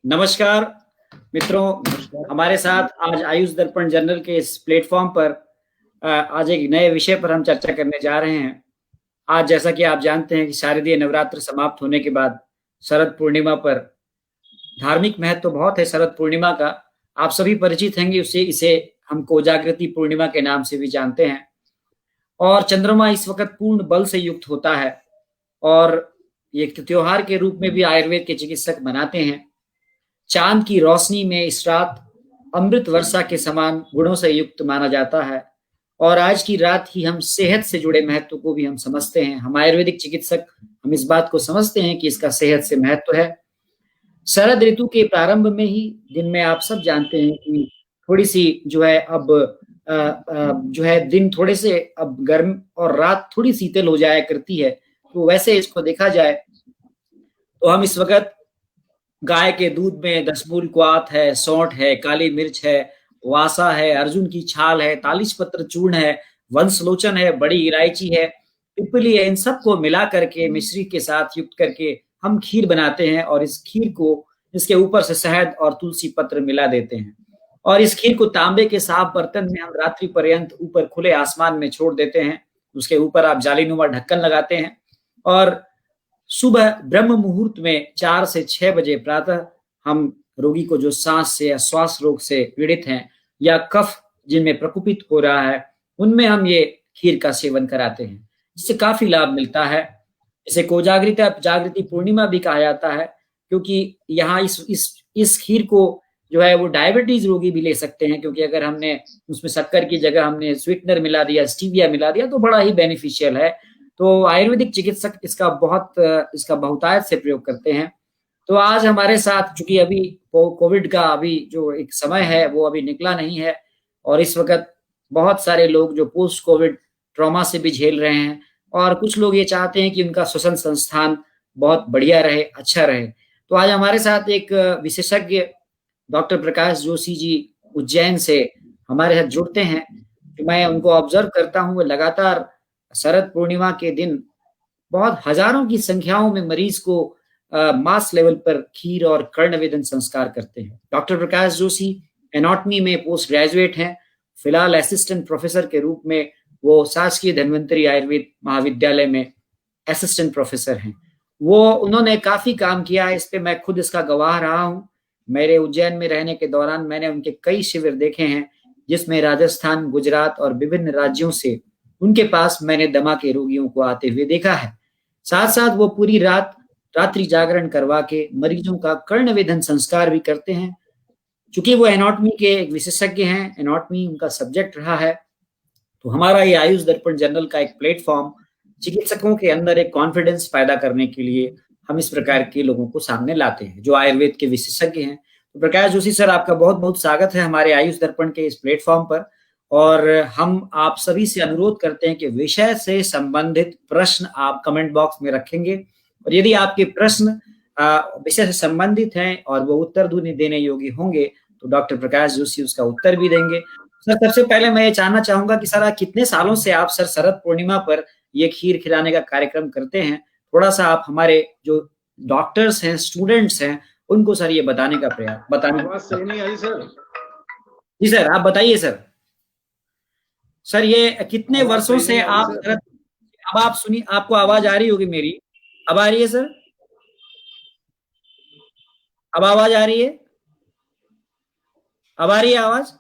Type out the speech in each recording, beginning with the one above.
नमस्कार मित्रों। हमारे साथ आज आयुष दर्पण जर्नल के इस प्लेटफॉर्म पर आज एक नए विषय पर हम चर्चा करने जा रहे हैं। आज जैसा कि आप जानते हैं कि शारदीय नवरात्र समाप्त होने के बाद शरद पूर्णिमा पर धार्मिक महत्व तो बहुत है शरद पूर्णिमा का। आप सभी परिचित होंगे उससे, इसे हम कोजागृति पूर्णिमा के नाम से भी जानते हैं। और चंद्रमा इस वक्त पूर्ण बल से युक्त होता है और एक त्योहार के रूप में भी आयुर्वेद के चिकित्सक मनाते हैं। चांद की रोशनी में इस रात अमृत वर्षा के समान गुणों से युक्त माना जाता है और आज की रात ही हम सेहत से जुड़े महत्व को भी हम समझते हैं। हम आयुर्वेदिक चिकित्सक हम इस बात को समझते हैं कि इसका सेहत से महत्व है। शरद ऋतु के प्रारंभ में ही दिन में आप सब जानते हैं कि थोड़ी सी जो है अब जो है दिन थोड़े से अब गर्म और रात थोड़ी शीतल हो जाया करती है। तो वैसे इसको देखा जाए तो हम इस वक्त गाय के दूध में दशमूल क्वाथ है, सौंठ है, काली मिर्च है, वासा है, अर्जुन की छाल है, तालिश पत्र चूर्ण है, वंशलोचन है, बड़ी इलायची है, पिपली है, इन सबको मिला करके मिश्री के साथ युक्त करके हम खीर बनाते हैं और इस खीर को इसके ऊपर से शहद और तुलसी पत्र मिला देते हैं और इस खीर को तांबे के साफ बर्तन में हम रात्रि पर्यंत ऊपर खुले आसमान में छोड़ देते हैं। उसके ऊपर आप जालीनुमा ढक्कन लगाते हैं और सुबह ब्रह्म मुहूर्त में 4 से 6 बजे प्रातः हम रोगी को जो सांस से या श्वास रोग से पीड़ित हैं या कफ जिनमें प्रकोपित हो रहा है उनमें हम ये खीर का सेवन कराते हैं, जिससे काफी लाभ मिलता है। इसे कोजागृति जागृति पूर्णिमा भी कहा जाता है क्योंकि यहाँ इस खीर को जो है वो डायबिटीज रोगी भी ले सकते हैं, क्योंकि अगर हमने उसमें शक्कर की जगह हमने स्वीटनर मिला दिया, स्टीविया मिला दिया तो बड़ा ही बेनिफिशियल है। तो आयुर्वेदिक चिकित्सक इसका बहुतायत से प्रयोग करते हैं। तो आज हमारे साथ, चूंकि अभी कोविड का अभी जो एक समय है वो अभी निकला नहीं है और इस वक्त बहुत सारे लोग जो पोस्ट कोविड ट्रॉमा से भी झेल रहे हैं और कुछ लोग ये चाहते हैं कि उनका श्वसन संस्थान बहुत बढ़िया रहे, अच्छा रहे। तो आज हमारे साथ एक विशेषज्ञ डॉक्टर प्रकाश जोशी जी उज्जैन से हमारे साथ जुड़ते हैं। तो मैं उनको ऑब्जर्व करता हूँ, वो लगातार शरद पूर्णिमा के दिन बहुत हजारों की संख्याओं में मरीज को मास लेवल पर खीर और कर्ण वेदन संस्कार करते हैं। डॉक्टर प्रकाश जोशी एनाटॉमी में पोस्ट ग्रेजुएट हैं। फिलहाल असिस्टेंट प्रोफेसर के रूप में वो शासकीय धन्वंतरी आयुर्वेद महाविद्यालय में असिस्टेंट प्रोफेसर हैं। उन्होंने काफी काम किया है इस पे, मैं खुद इसका गवाह रहा हूँ। मेरे उज्जैन में रहने के दौरान मैंने उनके कई शिविर देखे हैं जिसमें राजस्थान, गुजरात और विभिन्न राज्यों से उनके पास मैंने दमा के रोगियों को आते हुए देखा है। साथ साथ वो पूरी रात रात्रि जागरण करवा के मरीजों का कर्ण वेदन संस्कार भी करते हैं। चूंकि वो एनाटॉमी के एक विशेषज्ञ हैं, एनाटॉमी उनका सब्जेक्ट रहा है, तो हमारा ये आयुष दर्पण जर्नल का एक प्लेटफॉर्म चिकित्सकों के अंदर एक कॉन्फिडेंस पैदा करने के लिए हम इस प्रकार के लोगों को सामने लाते हैं जो आयुर्वेद के विशेषज्ञ हैं। तो प्रकाश जोशी सर, आपका बहुत बहुत स्वागत है हमारे आयुष दर्पण के इस प्लेटफॉर्म पर और हम आप सभी से अनुरोध करते हैं कि विषय से संबंधित प्रश्न आप कमेंट बॉक्स में रखेंगे और यदि आपके प्रश्न विषय से संबंधित हैं और वो उत्तर देने योग्य होंगे तो डॉक्टर प्रकाश जोशी उसका उत्तर भी देंगे। सर, सबसे पहले मैं ये जानना चाहूंगा कि सर कितने सालों से आप सर शरद पूर्णिमा पर ये खीर खिलाने का कार्यक्रम करते हैं? थोड़ा सा आप हमारे जो डॉक्टर्स हैं, स्टूडेंट्स हैं, उनको सर ये बताने का प्रयास बताने। सही नहीं आई सर? जी सर, आप बताइए सर। सर ये कितने वर्षों से आप शरद, अब आप सुनिए, आपको आवाज आ रही होगी मेरी, अब आ रही है सर? अब आवाज आ रही है? अब आ रही है आवाज?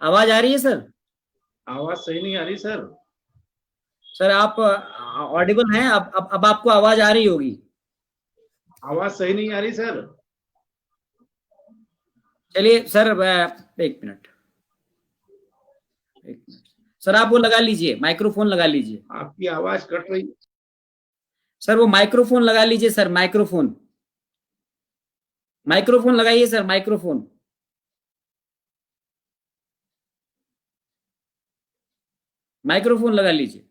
आवाज आ रही है सर? आवाज सही नहीं आ रही सर। सर आप ऑडिबल हैं? अब आपको आवाज आ रही होगी। आवाज सही नहीं आ रही सर। चलिए सर, एक मिनट सर, आप वो लगा लीजिए, माइक्रोफोन लगा लीजिए। आपकी आवाज कट रही। सर वो माइक्रोफोन लगा लीजिए सर, माइक्रोफोन लगाइए सर, माइक्रोफोन लगा लीजिए।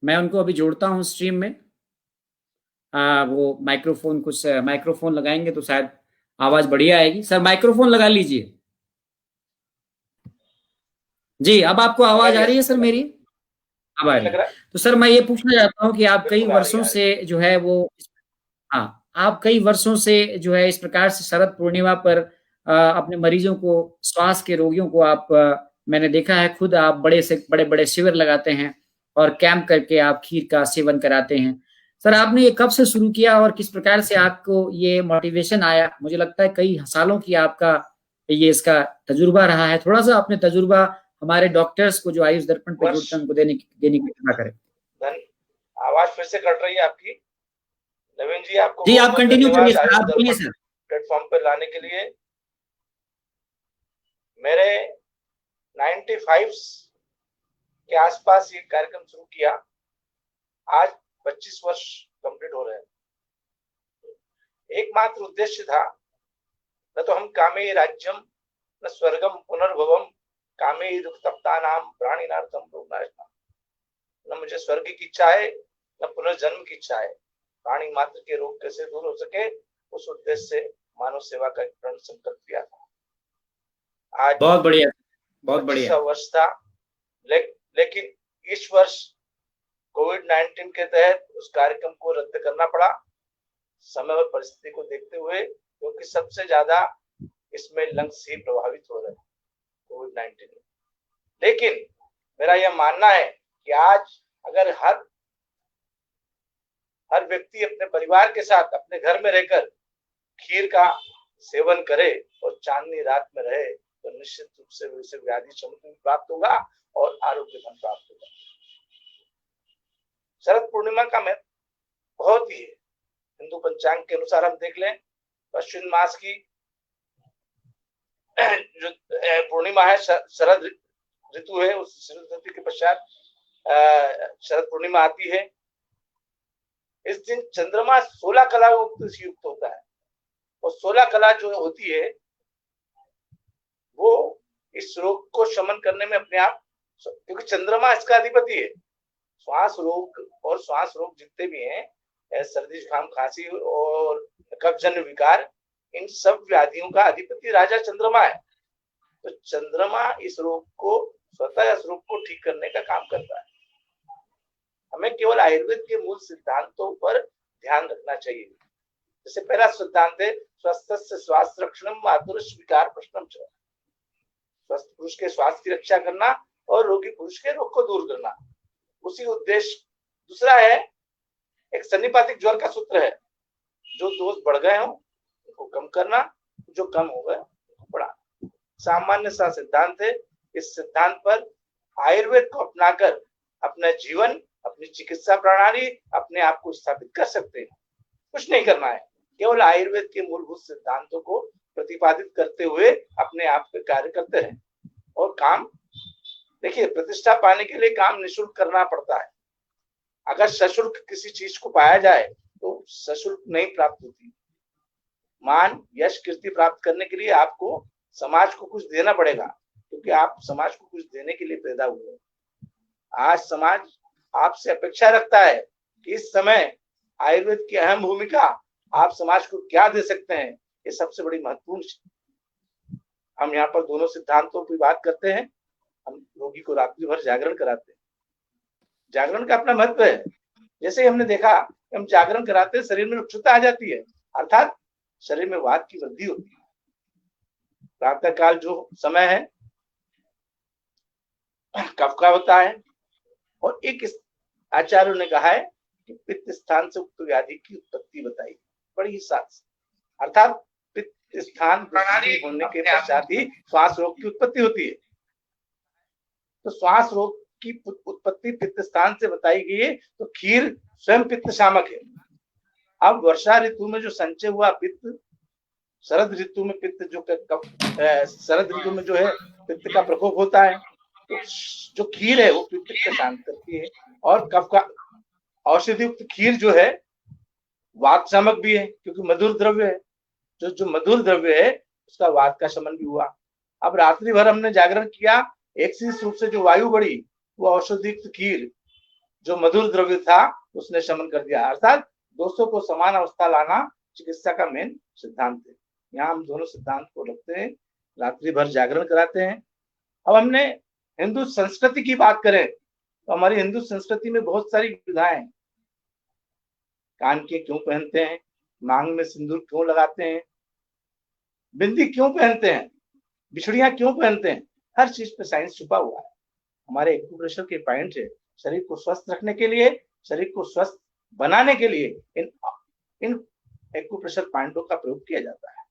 मैं उनको अभी जोड़ता हूं स्ट्रीम में। वो माइक्रोफोन लगाएंगे तो शायद आवाज बढ़िया आएगी। सर माइक्रोफोन लगा लीजिए। जी, अब आपको आवाज आ रही है सर मेरी? अब आ रही है। तो सर मैं ये पूछना चाहता हूँ कि आप कई वर्षों से जो है वो, हाँ, आप कई वर्षों से जो है इस प्रकार से शरद पूर्णिमा पर अपने मरीजों को, श्वास के रोगियों को आप, मैंने देखा है खुद, आप बड़े से बड़े-बड़े शिविर लगाते हैं और कैंप करके आप खीर का सेवन कराते हैं। सर आपने ये कब से शुरू किया और किस प्रकार से आपको ये मोटिवेशन आया? मुझे लगता है कई सालों की आपका ये इसका तजुर्बा रहा है। थोड़ा-सा अपने तजुर्बा हमारे डॉक्टर्स को जो आयुष दर्पण पे जुड़ते हैं उनको देने की कृपा करें। आवाज फिर से कट रही है आपकी। नवीन जी आपको जी आप कंटिन्यू करिए सर, आप बोलिए सर। प्लेटफॉर्म पर लाने के लिए। मेरे 95 के आसपास ये कार्यक्रम शुरू किया, आज 25 वर्ष कंप्लीट हो रहे हैं। एकमात्र उद्देश्य था, न तो हम कामे राज्यम न स्वर्गम पुनर्भवम कामे दुक्तप्तानाम प्राणिनार्थम रोगनाशनम, न मुझे स्वर्ग की इच्छा है न पुनर्जन्म की इच्छा है। प्राणी मात्र के रोग कैसे दूर हो सके, उस उद्देश्य से मानव सेवा का प्रण संकल्प लिया था। आज बहुत बढ़िया, बहुत बढ़िया वर्ष था, लेकिन इस वर्ष कोविड-19 के तहत उस कार्यक्रम को रद्द करना पड़ा, समय और परिस्थिति को देखते हुए, क्योंकि सबसे ज्यादा इसमें लंग्स ही प्रभावित हो रहे हैं कोविड-19 में। लेकिन मेरा यह मानना है कि आज अगर हर व्यक्ति अपने परिवार के साथ अपने घर में रहकर खीर का सेवन करे और चांदनी रात में रहे, तो निश्चित रूप से उसे व्याधि शमन प्राप्त होगा और आरोग्य धन प्राप्त होगा। शरद पूर्णिमा का महत्व बहुत ही है। हिंदू पंचांग के अनुसार हम देख लें, अश्विन मास की जो पूर्णिमा है, शरद ऋतु है, उस शरद ऋतु के पश्चात शरद पूर्णिमा आती है। इस दिन चंद्रमा 16 कलाओं से युक्त होता है, और 16 कला जो होती है वो इस रोग को शमन करने में अपने आप, क्योंकि चंद्रमा इसका अधिपति है। श्वास रोग जितने भी हैं, सर्दी जुकाम खांसी और कफजन्य विकार, इन सब व्याधियों का अधिपति राजा चंद्रमा है। तो चंद्रमा इस रोग को स्वतः इस रोग को ठीक करने का काम करता है। हमें केवल आयुर्वेद के मूल सिद्धांतों पर ध्यान रखना चाहिए। जैसे पहला सिद्धांत है, स्वस्थस्य स्वास्थ्य रक्षणम आतुरस्य विकार प्रश्नम च। स्वस्थ पुरुष के स्वास्थ्य की रक्षा करना और रोगी पुरुष के रोग को दूर करना, उसी उद्देश्य। दूसरा है, एक सन्निपातिक ज्वर का सूत्र है, जो दोष बढ़ गए हो उनको कम करना, जो कम हो गए उनको बढ़ाना। सामान्य सा सिद्धांत है। इस सिद्धांत पर आयुर्वेद को अपनाकर अपना जीवन, अपनी चिकित्सा प्रणाली, अपने आप को स्थापित कर सकते हैं। कुछ नहीं करना है, केवल आयुर्वेद के मूलभूत सिद्धांतों को प्रतिपादित करते हुए अपने आप पे कार्य करते हैं। और काम, देखिए, प्रतिष्ठा पाने के लिए काम निःशुल्क करना पड़ता है। अगर सशुल्क किसी चीज को पाया जाए तो सशुल्क नहीं प्राप्त होती। मान, यश, कीर्ति प्राप्त करने के लिए आपको समाज को कुछ देना पड़ेगा, क्योंकि आप समाज को कुछ देने के लिए पैदा हुए हैं। आज समाज आपसे अपेक्षा रखता है कि इस समय आयुर्वेद की अहम भूमिका, आप समाज को क्या दे सकते हैं, ये सबसे बड़ी महत्वपूर्ण। हम यहाँ पर दोनों सिद्धांतों की बात करते हैं। हम रोगी को रात्रि भर जागरण कराते हैं। जागरण का अपना महत्व है। जैसे ही हमने देखा, हम जागरण कराते हैं, शरीर में उष्णता आ जाती है, अर्थात शरीर में वात की वृद्धि होती है। प्रातः काल जो समय है कफ का होता है, और एक आचार्यों ने कहा है कि पित्त स्थान से उक्त व्याधि की उत्पत्ति बताई, बड़ी साथ, अर्थात पित्त स्थान होने के पश्चात ही श्वास रोग की उत्पत्ति होती है। तो श्वास रोग की उत्पत्ति पित्त स्थान से बताई गई है। तो खीर स्वयं पित्त शामक है। अब वर्षा ऋतु में जो संचय हुआ पित्त, शरद ऋतु में पित्त शरद ऋतु में जो है पित्त का प्रकोप होता है, तो जो खीर है वो पित्त को शांत करती है। और कफ का औषधि युक्त खीर जो है वात शामक भी है, क्योंकि मधुर द्रव्य है। जो मधुर द्रव्य है उसका वात का शमन भी हुआ। अब रात्रि भर हमने जागरण किया, एक रूप से जो वायु बढ़ी, वो औषधि युक्त खीर जो मधुर द्रव्य था उसने शमन कर दिया। अर्थात दोस्तों को समान अवस्था लाना चिकित्सा का मेन सिद्धांत है। यहाँ हम दोनों सिद्धांत को रखते हैं, रात्रि भर जागरण कराते हैं। अब हमने हिंदू संस्कृति की बात करें तो हमारी हिंदू संस्कृति में बहुत सारी विधाएं, कान के क्यों पहनते हैं, मांग में सिंदूर क्यों लगाते हैं, बिंदी क्यों पहनते हैं, बिछड़ियां क्यों पहनते हैं, हर चीज पे साइंस छुपा हुआ है। हमारे एक्यूप्रेशर के पॉइंट है शरीर को स्वस्थ रखने के लिए, शरीर को स्वस्थ बनाने के लिए इन एक्यूप्रेशर पॉइंटों का प्रयोग किया जाता है।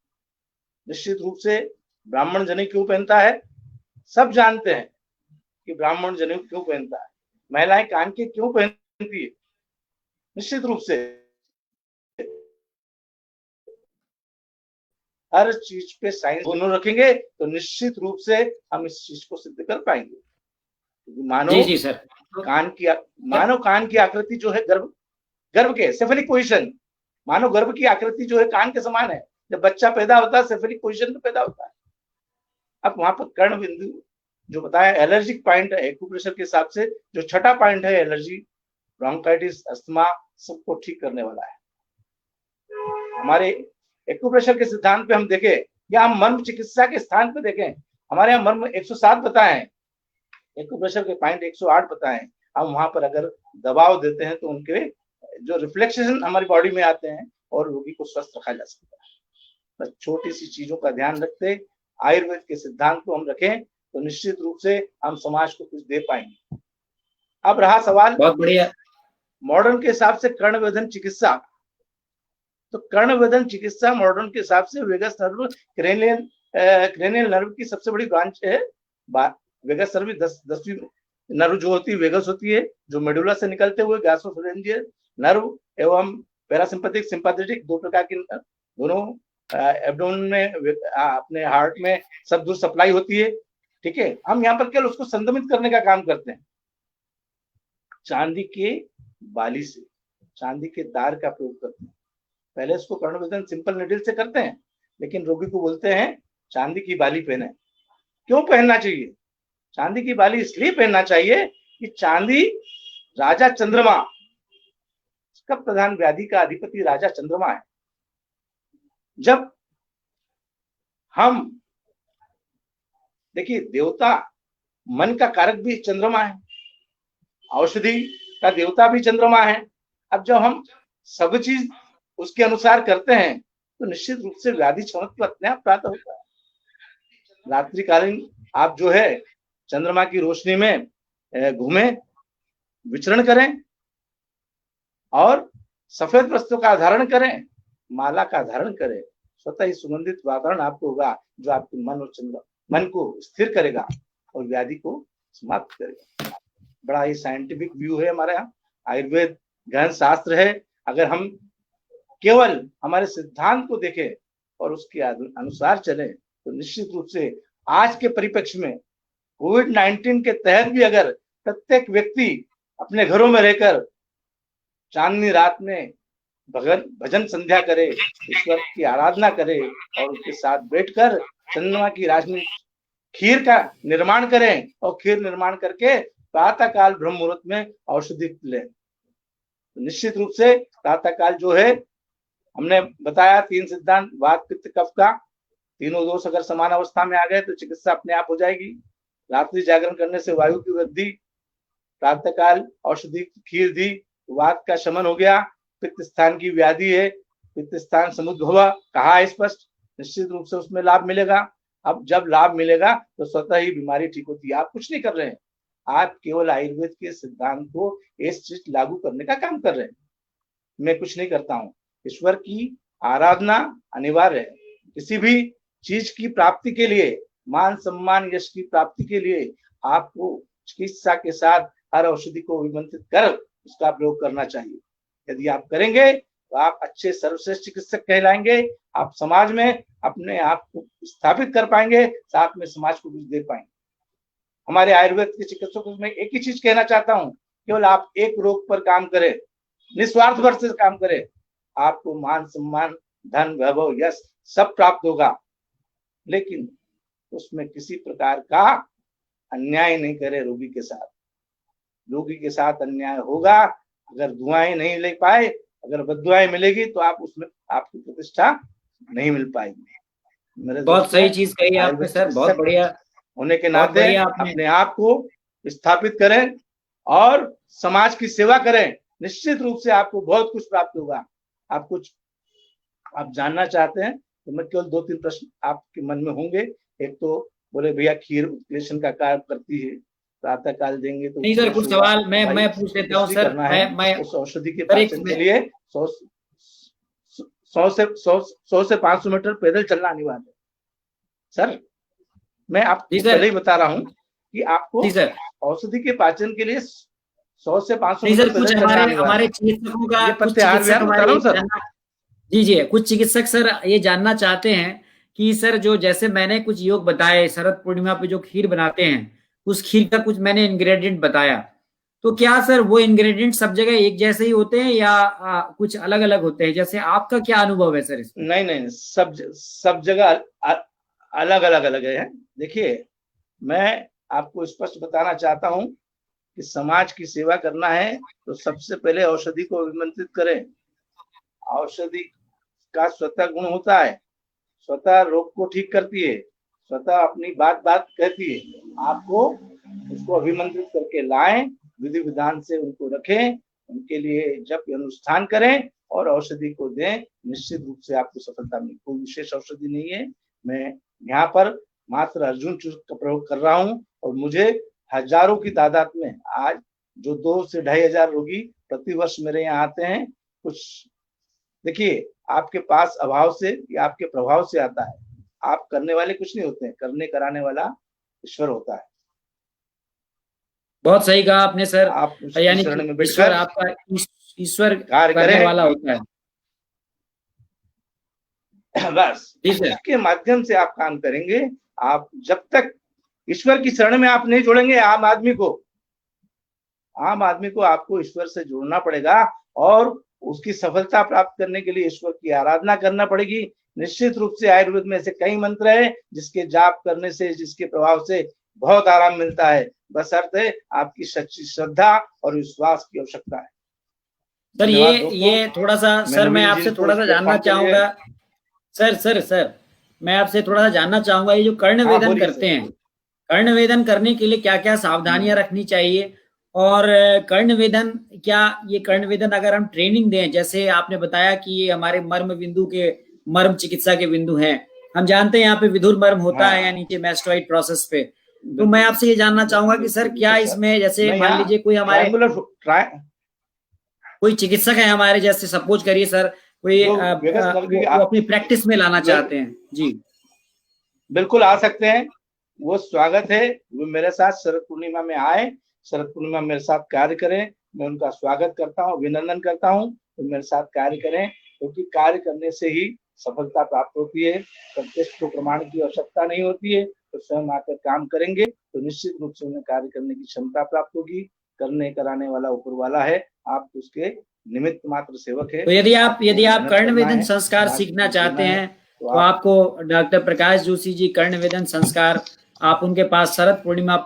निश्चित रूप से ब्राह्मण जनेऊ क्यों पहनता है, सब जानते हैं कि ब्राह्मण जनेऊ क्यों पहनता है। महिलाएं कान के क्यों पहनती है, निश्चित रूप से हर चीज पे साइंस दोनों रखेंगे तो निश्चित रूप से हम इस चीज को सिद्ध कर पाएंगे। जी सर, मानव कान की आकृति जो है गर्भ के सेफेलिक पोजीशन, मानव गर्भ की आकृति जो है कान के समान है। जब बच्चा पैदा होता है सेफेलिक पोजीशन में पैदा होता है। अब वहां पर कर्ण बिंदु जो बताया एलर्जिक पॉइंट है एक्यूप्रेशर के हिसाब से, जो छठा पॉइंट है एलर्जी, ब्रोंकाइटिस, अस्थमा सबको ठीक करने वाला है। हमारे एक्यूप्रेशर के सिद्धांत पे हम देखें या हम मर्म चिकित्सा के स्थान पे देखें, हमारे यहाँ मर्म 107 बताए हैं, एक्यूप्रेशर के पॉइंट 108 बताए हैं। हम वहां पर अगर दबाव देते हैं तो उनके जो रिफ्लेक्शन हमारी बॉडी में आते हैं और रोगी को स्वस्थ रखा जा सकता है। बस छोटी सी चीजों का ध्यान रखते आयुर्वेद के सिद्धांत को हम रखें तो निश्चित रूप से हम समाज को कुछ दे पाएंगे। अब रहा सवाल बहुत बढ़िया, मॉडर्न के हिसाब से कर्णवेधन चिकित्सा, तो कर्णवेधन चिकित्सा मॉडर्न के हिसाब से वेगस नर्व क्रेनियल नर्व की सबसे बड़ी ब्रांच है। वेगस नर्व 10वीं नर्व जो होती है वेगस होती है, जो मेडुला से निकलते हुए गैस्ट्रोफेरेंजियल नर्व एवं पैरासिम्पैथिक सिंपैथेटिक दो प्रकार की दोनों एब्डोमेन में अपने हार्ट में सब दूर सप्लाई होती है। ठीक है, हम यहाँ पर केवल उसको संदमित करने का काम करते हैं। चांदी के बाली से, चांदी के दार का प्रयोग करते हैं। पहले इसको कर्णवेधन सिंपल निडल से करते हैं, लेकिन रोगी को बोलते हैं चांदी की बाली पहने। क्यों पहनना चाहिए? चांदी की बाली इसलिए पहनना चाहिए कि चांदी राजा चंद्रमा, इसका प्रधान व्याधि का अधिपति राजा चंद्रमा है। जब हम देखिए देवता मन का कारक भी चंद्रमा है, औषधि का देवता भी चंद्रमा है। अब जब हम सब चीज उसके अनुसार करते हैं तो निश्चित रूप से व्याधि क्षमत्व अपने आप प्राप्त होता है। रात्रिकालीन आप जो है चंद्रमा की रोशनी में घूमें, विचरण करें और सफेद वस्त्रों का धारण करें, माला का धारण करें, स्वतः ही सुगंधित वातावरण आपको होगा जो आपके मन और मन को स्थिर करेगा और व्याधि को समाप्त करेगा। बड़ा ही साइंटिफिक व्यू है हमारे यहाँ, आयुर्वेद गहन शास्त्र है। अगर हम केवल हमारे सिद्धांत को देखें और उसके अनुसार चले तो निश्चित रूप से आज के परिप्रेक्ष्य में कोविड-19 के तहत भी अगर प्रत्येक व्यक्ति अपने घरों में रहकर चांदनी रात में भजन संध्या करे, ईश्वर की आराधना करे और उसके साथ बैठकर चंद्रमा की राजनी खीर का निर्माण करें और खीर निर्माण करके प्रातः काल ब्रह्म मुहूर्त में औषधि लें, निश्चित रूप से प्रातः काल जो है हमने बताया 3 सिद्धांत वात पित्त कफ का, तीनों दोष अगर समान अवस्था में आ गए तो चिकित्सा अपने आप हो जाएगी। रात्रि जागरण करने से वायु की वृद्धि, प्रातः काल औषधि खीर दी, वात का शमन हो गया। पित्त स्थान की व्याधि है, पित्त स्थान समुद्भव कहा है स्पष्ट, निश्चित रूप से उसमें लाभ मिलेगा। अब जब लाभ मिलेगा तो स्वतः ही बीमारी ठीक होती है। आप कुछ नहीं कर रहे हैं, आप केवल आयुर्वेद के सिद्धांत को इस चीज लागू करने का काम कर रहे हैं। मैं कुछ नहीं करता हूँ। ईश्वर की आराधना अनिवार्य है। किसी भी चीज की प्राप्ति के लिए, मान सम्मान यश की प्राप्ति के लिए आपको चिकित्सा के साथ हर औषधि को विमंत्रित कर उसका प्रयोग करना चाहिए। यदि आप करेंगे तो आप अच्छे सर्वश्रेष्ठ चिकित्सक कहलाएंगे। आप समाज में अपने आप को स्थापित कर पाएंगे, साथ में समाज को कुछ दे पाएंगे। हमारे आयुर्वेद के चिकित्सकों को मैं एक ही चीज कहना चाहता हूँ, केवल आप एक रोग पर काम करें, निस्वार्थ भर से काम करें, आपको मान सम्मान धन वैभव यश सब प्राप्त होगा, लेकिन उसमें किसी प्रकार का अन्याय नहीं करे रोगी के साथ। रोगी के साथ अन्याय होगा अगर दुआएं नहीं ले पाए, अगर बद्दुआएं मिलेगी तो आप उसमें आपकी प्रतिष्ठा नहीं मिल पाएगी। मेरे बहुत सही चीज कही आपने सर, बहुत बढ़िया। होने के नाते अपने आप को स्थापित करें, और समाज की सेवा करें, निश्चित रूप से आपको बहुत कुछ प्राप्त होगा। आप जानना चाहते हैं तो मैं केवल 2-3 प्रश्न आपके मन में होंगे। एक तो बोले भैया खीर उत्प्रेषण का कार्य करती है, प्रातः काल देंगे तो नहीं सर, कुछ सवाल मैं पूछ लेता हूँ सर। करना है। मैं उस औषधि के पाचन के लिए 100 से 500 मीटर पैदल चलना अनिवार्य है। सर मैं आपको पहले ही बता रहा हूँ कि आपको औषधि के पाचन के लिए 100 से 500 मीटर पैदल चलना अनिवार्य है। हमारे चिकित्सकों का ये प्रत्याहार व्यायाम बता रहा हूँ सर। जी, कुछ चिकित्सक सर ये जानना चाहते हैं कि सर जो जैसे मैंने कुछ योग बताए, शरद पूर्णिमा पे जो खीर बनाते हैं, उस खीर का कुछ मैंने इंग्रेडिएंट बताया, तो क्या सर वो इंग्रेडिएंट सब जगह एक जैसे ही होते हैं या कुछ अलग अलग होते हैं? जैसे आपका क्या अनुभव है सर इसमें? नहीं, सब जगह अलग अलग है। देखिए, मैं आपको स्पष्ट बताना चाहता हूं कि समाज की सेवा करना है तो सबसे पहले औषधि को अभिमंत्रित करें। औषधि का स्वतः गुण होता है, स्वतः रोग को ठीक करती है, स्वतः अपनी बात कहती है। आपको उसको अभिमंत्रित करके लाएं, विधि विधान से उनको रखें, उनके लिए जप अनुष्ठान करें और औषधि को दें। निश्चित रूप से आपको सफलता मिलेगी। कोई विशेष औषधि नहीं है। मैं यहाँ पर मात्र अर्जुन चूर्ण का प्रयोग कर रहा हूँ और मुझे हजारों की तादाद में आज जो 2 से 2,500 रोगी प्रतिवर्ष मेरे यहाँ आते हैं। कुछ देखिए, आपके पास अभाव से या आपके प्रभाव से आता है। आप करने वाले कुछ नहीं होते हैं, करने कराने वाला ईश्वर होता है। बहुत सही कहा आपने सर। आप यानी शरण में ईश्वर आपका ईश्वर कार्य करने वाला होता है। बस इसके माध्यम से आप काम करेंगे। आप जब तक ईश्वर की शरण में आप नहीं जोड़ेंगे, आम आदमी को आपको ईश्वर से जोड़ना पड़ेगा और उसकी सफलता प्राप्त करने के लिए ईश्वर की आराधना करना पड़ेगी। निश्चित रूप से आयुर्वेद में ऐसे कई मंत्र है जिसके जाप करने से, जिसके प्रभाव से बहुत आराम मिलता है। बस अर्थ है आपकी सच्ची श्रद्धा और विश्वास की आवश्यकता है। सर ये थोड़ा सा सर मैं आपसे थोड़ा सा जानना चाहूंगा सर मैं आपसे थोड़ा सा जानना चाहूंगा, ये जो कर्ण वेदन करते हैं, कर्ण वेदन करने के लिए क्या क्या सावधानियां रखनी चाहिए? और कर्ण वेदन, क्या ये कर्ण वेदन अगर हम ट्रेनिंग दें, जैसे आपने बताया कि ये हमारे मर्म चिकित्सा के बिंदु हैं, हम जानते हैं यहाँ पे विधुर मर्म होता है या नीचे मैस्टोइड प्रोसेस पे, तो मैं आपसे ये जानना चाहूंगा कि सर क्या इसमें, जैसे मान लीजिए कोई चिकित्सक है हमारे, जैसे सपोज करिए सर कोई वो अपनी प्रैक्टिस में लाना चाहते हैं जी, बिल्कुल आ सकते हैं, वो स्वागत है। वो मेरे साथ शरद पूर्णिमा में आए, शरद पूर्णिमा मेरे साथ कार्य करें। मैं उनका स्वागत करता हूँ, अभिनंदन करता हूँ, तो मेरे साथ कार्य करें, क्योंकि कार्य करने से ही सफलता प्राप्त होती है। प्रत्यक्ष को प्रमाण की आवश्यकता नहीं होती है। तो स्वयं आकर काम करेंगे तो निश्चित रूप से उन्हें कार्य करने की क्षमता प्राप्त होगी। करने कराने वाला ऊपर वाला है, आप उसके निमित्त मात्र सेवक है। तो यदि आप कर्ण वेदन संस्कार सीखना चाहते हैं तो आपको डॉक्टर प्रकाश जोशी जी कर्ण वेदन संस्कार, आप उनके पास शरद पूर्णिमा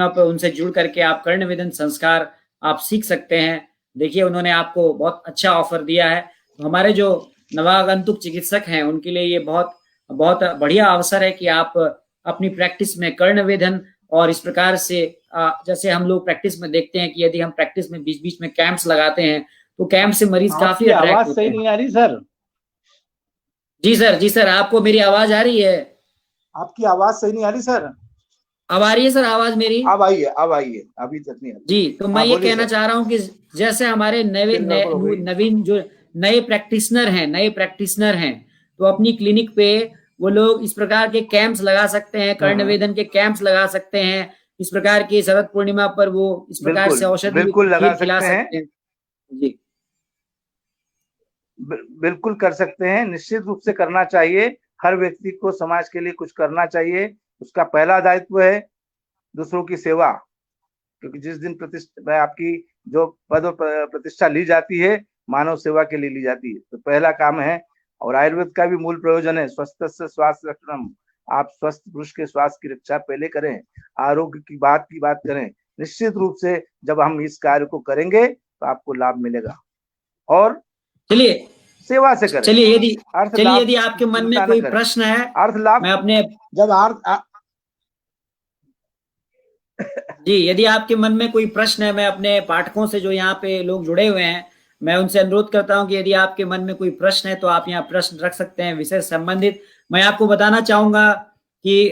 पे उनसे जुड़ करके आप कर्ण वेदन संस्कार आप सीख सकते हैं। देखिए उन्होंने आपको बहुत अच्छा ऑफर दिया है। तो हमारे जो नवागंतुक चिकित्सक हैं उनके लिए ये बहुत बहुत बढ़िया अवसर है कि आप अपनी प्रैक्टिस में कर्ण वेदन, और इस प्रकार से जैसे हम लोग प्रैक्टिस में देखते हैं कि यदि हम प्रैक्टिस में बीच बीच में कैंप्स लगाते हैं तो कैंप से मरीज काफी आवाज सही नहीं आ रही सर। जी सर आपको मेरी आवाज आ रही है? आपकी आवाज सही नहीं आ रही सर। अब आ रही है सर आवाज मेरी? अब आई है, अभी तक नहीं आ रही। जी, तो मैं ये कहना चाह रहा हूँ कि जैसे हमारे नवीन जो नए प्रैक्टिशनर हैं तो अपनी क्लिनिक पे वो लोग इस प्रकार के कैंप्स लगा सकते हैं, कर्ण वेदन के कैंप्स लगा सकते हैं। इस प्रकार की शरद पूर्णिमा पर वो इस प्रकार से औषधि बिल्कुल लगा खिला सकते हैं। जी बिल्कुल कर सकते हैं, निश्चित रूप से करना चाहिए। हर व्यक्ति को समाज के लिए कुछ करना चाहिए। उसका पहला दायित्व है दूसरों की सेवा, क्योंकि जिस दिन प्रतिष्ठा आपकी जो पद और प्रतिष्ठा ली जाती है मानव सेवा के लिए ली जाती है, तो पहला काम है। और आयुर्वेद का भी मूल प्रयोजन है स्वस्थस्य स्वास्थ्य रक्षणम। आप स्वस्थ पुरुष के स्वास्थ्य की रक्षा पहले करें, आरोग्य की बात करें। निश्चित रूप से जब हम इस कार्य को करेंगे तो आपको लाभ मिलेगा। और चलिए सेवा से करें। चलिए यदि आपके मन में कोई प्रश्न है, अर्थ लाभ मैं अपने जब जी, यदि आपके मन में कोई प्रश्न है, मैं अपने पाठकों से जो यहाँ पे लोग जुड़े हुए हैं, मैं उनसे अनुरोध करता हूँ कि यदि आपके मन में कोई प्रश्न है तो आप यहाँ प्रश्न रख सकते हैं विषय से संबंधित। मैं आपको बताना चाहूंगा कि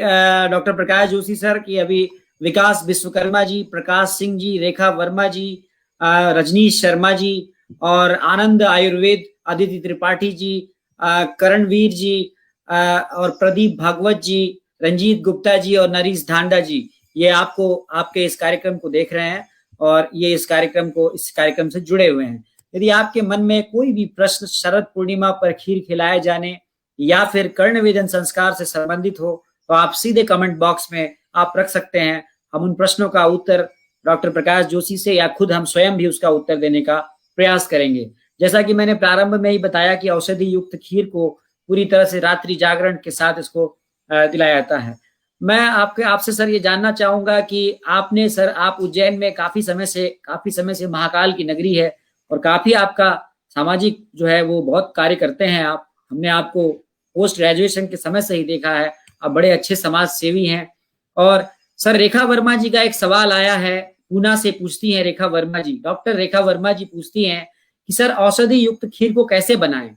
डॉक्टर प्रकाश जोशी सर की अभी विकास विश्वकर्मा जी, प्रकाश सिंह जी, रेखा वर्मा जी, रजनीश शर्मा जी और आनंद आयुर्वेद, अदिति त्रिपाठी जी, करणवीर जी और प्रदीप भागवत जी, रंजीत गुप्ता जी और नरीश धांडा जी, ये आपको आपके इस कार्यक्रम को देख रहे हैं और ये इस कार्यक्रम से जुड़े हुए हैं। यदि आपके मन में कोई भी प्रश्न शरद पूर्णिमा पर खीर खिलाए जाने या फिर कर्ण वेदन संस्कार से संबंधित हो तो आप सीधे कमेंट बॉक्स में आप रख सकते हैं। हम उन प्रश्नों का उत्तर डॉक्टर प्रकाश जोशी से या खुद हम स्वयं भी उसका उत्तर देने का प्रयास करेंगे। जैसा कि मैंने प्रारंभ में ही बताया कि औषधि युक्त खीर को पूरी तरह से रात्रि जागरण के साथ इसको दिलाया जाता है। मैं आपसे सर ये जानना चाहूंगा कि आपने सर, आप उज्जैन में काफी समय से महाकाल की नगरी है और काफी आपका सामाजिक जो है वो बहुत कार्य करते हैं आप। हमने आपको पोस्ट ग्रेजुएशन के समय से ही देखा है, आप बड़े अच्छे समाज सेवी हैं। और सर, रेखा वर्मा जी का एक सवाल आया है, पूना से पूछती हैं रेखा वर्मा जी, डॉक्टर रेखा वर्मा जी पूछती हैं कि सर औषधि युक्त खीर को कैसे बनाएं?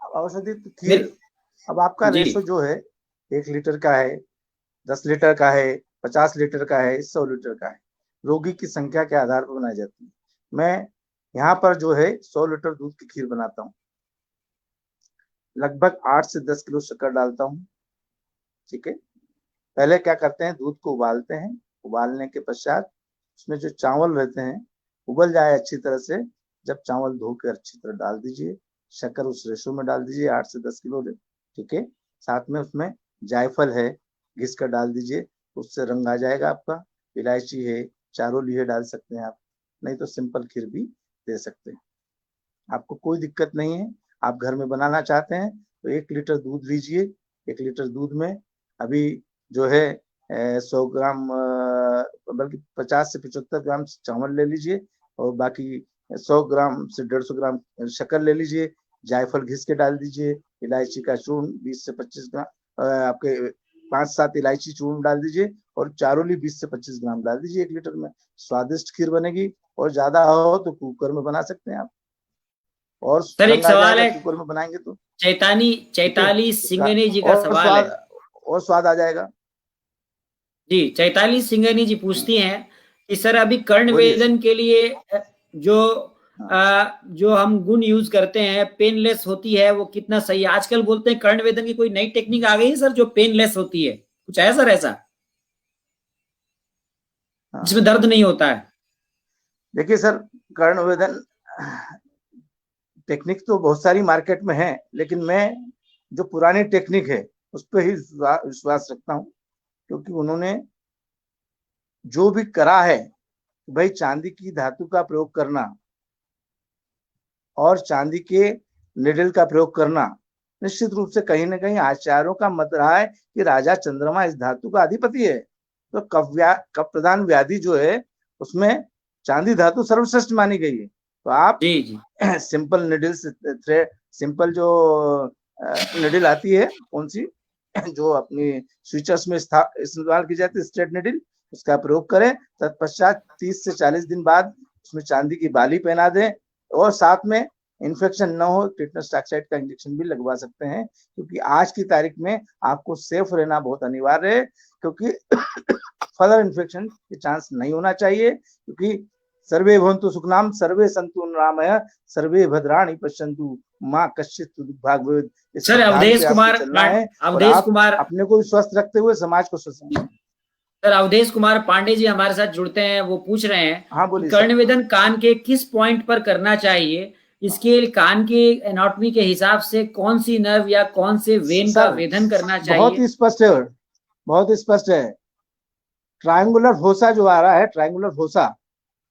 औषधि खीर, अब आपका जी रेशो जो है 1 लीटर का है, 10 लीटर का है, 50 लीटर का है, 100 लीटर का है, रोगी की संख्या के आधार पर बनाई जाती है। मैं यहाँ पर जो है 100 लीटर दूध की खीर बनाता हूँ, लगभग 8 से 10 किलो शक्कर डालता हूँ। ठीक है, पहले क्या करते हैं, दूध को उबालते हैं, उबालने के पश्चात उसमें जो चावल रहते हैं उबल जाए अच्छी तरह से, जब चावल धो के अच्छी तरह डाल दीजिए, शक्कर उस रेशो में डाल दीजिए 8 से 10 किलो। ठीक है, साथ में उसमें जायफल है, घिस कर डाल दीजिए, उससे रंग आ जाएगा आपका। इलायची है, चारोली है, डाल सकते हैं आप, नहीं तो सिंपल खीर भी दे सकते हैं, आपको कोई दिक्कत नहीं है। आप घर में बनाना चाहते हैं तो 1 लीटर दूध लीजिए, 1 लीटर दूध में अभी जो है 100 ग्राम बल्कि 50 से 75 ग्राम चावल ले लीजिए और बाकी 100 ग्राम से 150 ग्राम शक्कर ले लीजिए, जायफल घिस के डाल दीजिए, इलायची का चूर्ण 20 से 25 ग्राम आपके 5-7 इलायची चूर्ण डाल दीजिए और चारोली 20 से 25 ग्राम डाल दीजिए 1 लीटर में। स्वादिष्ट खीर बनेगी, और ज्यादा हो तो कुकर में बना सकते हैं आप, और सर, एक रंग आ सवाल जाएगा है, कुकर में बनाएंगे तो। ठीक है, चैताली सिंगनी जी का सवाल है। और स्वाद आ जाएगा। जी, चैताली सिंगनी जी पूछती हैं कि सर अभी कर्ण बोलिए। वेदन के लिए जो हाँ। जो हम गुण यूज करते हैं, पेनलेस होती है, वो कितना सही है? आजकल बोलते हैं कर्ण वेदन की कोई नई टेक्निक आ गई है सर जो पेनलेस होती है, कुछ है सर ऐसा हाँ। जिसमें दर्द नहीं होता है? देखिए सर, कर्ण वेदन टेक्निक तो बहुत सारी मार्केट में है, लेकिन मैं जो पुरानी टेक्निक है उस पर ही विश्वास रखता हूँ, क्योंकि उन्होंने जो भी करा है, भाई चांदी की धातु का प्रयोग करना और चांदी के निडल का प्रयोग करना, निश्चित रूप से कहीं ना कहीं आचार्यों का मत रहा है कि राजा चंद्रमा इस धातु का अधिपति है, तो कफ प्रधान व्याधि जो है उसमें चांदी धातु सर्वश्रेष्ठ मानी गई है। तो आप जी जी सिंपल निडल से थ्रेड, सिंपल जो निडल आती है कौन सी जो अपनी स्विचर्स में इस्तेमाल की जाती है, स्ट्रेट निडल, उसका प्रयोग करें। तत्पश्चात 30 से 40 दिन बाद उसमें चांदी की बाली पहना दें, और साथ में इन्फेक्शन न हो टिटनस टॉक्साइड का इंजेक्शन भी लगवा सकते हैं, क्योंकि आज की तारीख में आपको सेफ रहना बहुत अनिवार्य है, क्योंकि फर्दर इन्फेक्शन के चांस नहीं होना चाहिए, क्योंकि सर्वे भवन्तु सुखनाम सर्वे सन्तु निरामया सर्वे भद्राणि पश्यन्तु मां कश्चित् दुर्भाग् भवेत्। इस सर, सिद्धांत पे आपको चलना है, और आप अपने को भी स्वस्थ रखते हुए समाज को स्वस्थ रखना है। सर, अवधेश कुमार पांडे जी हमारे साथ जुड़ते हैं, वो पूछ रहे हैं हाँ, कि बोलिए सर। कर्णवेधन कान के किस पॉइंट पर करना चाहिए? इसके कान के एनाटॉमी के हिसाब से कौन सी नर्व या कौन से वेन का वेधन करना चाहिए? बहुत ही स्पष्ट है, बहुत ही स्पष्ट है। ट्रायंगुलर फोसा जो आ रहा है, ट्रायंगुलर फोसा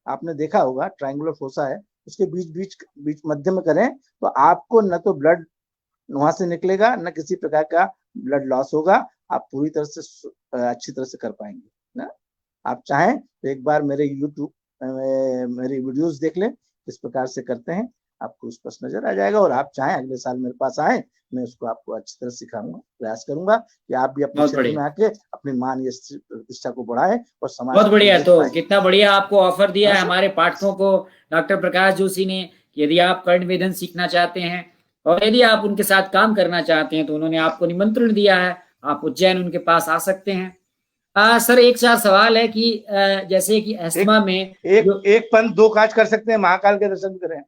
आपने देखा होगा, ट्रायंगुलर फोसा है, उसके बीच बीच बीच मध्य में करें तो आपको न तो ब्लड वहां से निकलेगा, न किसी प्रकार का ब्लड लॉस होगा, आप पूरी तरह से अच्छी तरह से कर पाएंगे ना। आप चाहें तो एक बार मेरे यूट्यूब मेरी वीडियोस देख लें, किस प्रकार से करते हैं, आपको स्पष्ट नजर आ जाएगा। और आप चाहें अगले साल मेरे पास आए, मैं उसको आपको अच्छी तरह सिखाऊंगा, प्रयास करूंगा कि आप भी अपने क्षेत्र में आके अपनी मान यश प्रतिष्ठा को बढ़ाएं और समाज बहुत बढ़िया। को तो कितना बढ़िया आपको ऑफर दिया है हाँ, हमारे पाठकों को डॉक्टर प्रकाश जोशी ने, यदि आप कर्ण वेदन सीखना चाहते हैं और यदि आप उनके साथ काम करना चाहते हैं तो उन्होंने आपको निमंत्रण दिया है, आप उज्जैन उनके पास आ सकते हैं। सर एक चार सवाल है कि जैसे कि अस्थमा में एक पंथ दो काज कर सकते हैं, महाकाल के दर्शन भी करें।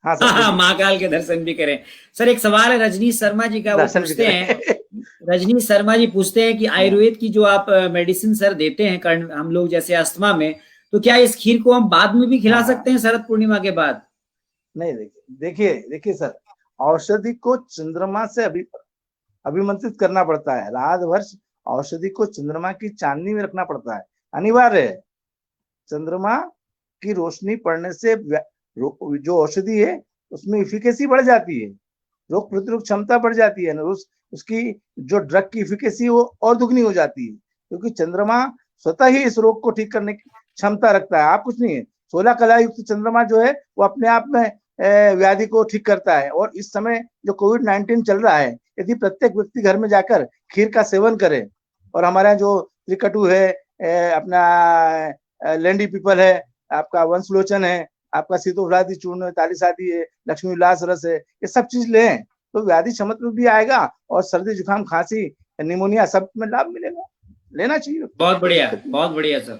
हाँ सर, हाँ, महाकाल के दर्शन भी करें। सर एक सवाल है रजनीश शर्मा जी का, वो पूछते हैं, रजनीश शर्मा जी पूछते हैं कि आयुर्वेद की जो आप मेडिसिन सर देते हैं कर्ण हम लोग जैसे अस्थमा में, तो क्या इस खीर को हम बाद में भी खिला सकते हैं शरद पूर्णिमा के बाद? नहीं, देखिए सर, औषधि को चंद्रमा से अभिमंत्रित करना पड़ता है। रात भर औषधि को चंद्रमा की चांदनी में रखना पड़ता है, अनिवार्य है। चंद्रमा की रोशनी पड़ने से जो औषधि है उसमें इफिकेसी बढ़ जाती है, रोग प्रतिरोधक क्षमता बढ़ जाती है, उसकी जो ड्रग की इफिकेसी वो और दुगनी हो जाती है, क्योंकि चंद्रमा स्वतः ही इस रोग को ठीक करने की क्षमता रखता है। आप कुछ नहीं है, 16 कला युक्त चंद्रमा जो है वो अपने आप में व्याधि को ठीक करता है। और इस समय जो कोविड-19 चल रहा है, यदि प्रत्येक व्यक्ति घर में जाकर खीर का सेवन करे, और हमारा जो त्रिकटु है, अपना लेंडी पीपल है, आपका वंशलोचन है, आपका सीतोभ्रादि चूर्ण है, तालिसादी है, लक्ष्मी उल्लास रस है, ये सब चीज लें तो व्याधि क्षमत में भी आएगा और सर्दी जुकाम खांसी निमोनिया सब में लाभ मिलेगा। लेना चाहिए। बहुत बढ़िया सर।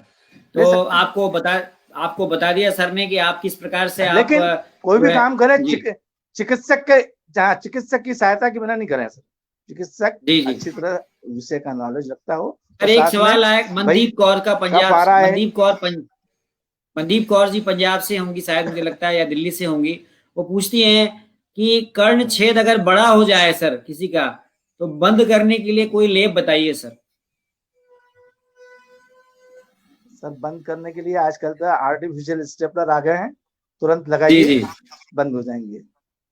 तो आपको बता दिया सर ने कि आप किस प्रकार से लेकिन आप कोई भी काम करें चिकित्सक की सहायता के बिना नहीं करें सर। चिकित्सक अच्छी तरह विषय का नॉलेज रखता हो। सर एक सवाल आया मनदीप कौर का, पंजाब, मनदीप कौर जी पंजाब से होंगी शायद, मुझे लगता है, या दिल्ली से होंगी। वो पूछती हैं कि कर्ण छेद अगर बड़ा हो जाए सर किसी का, तो बंद करने के लिए कोई लेप बताइए सर। सर बंद करने के लिए आजकल तो आर्टिफिशियल स्टेपलर आ गए हैं, तुरंत लगाइए, बंद हो जाएंगे।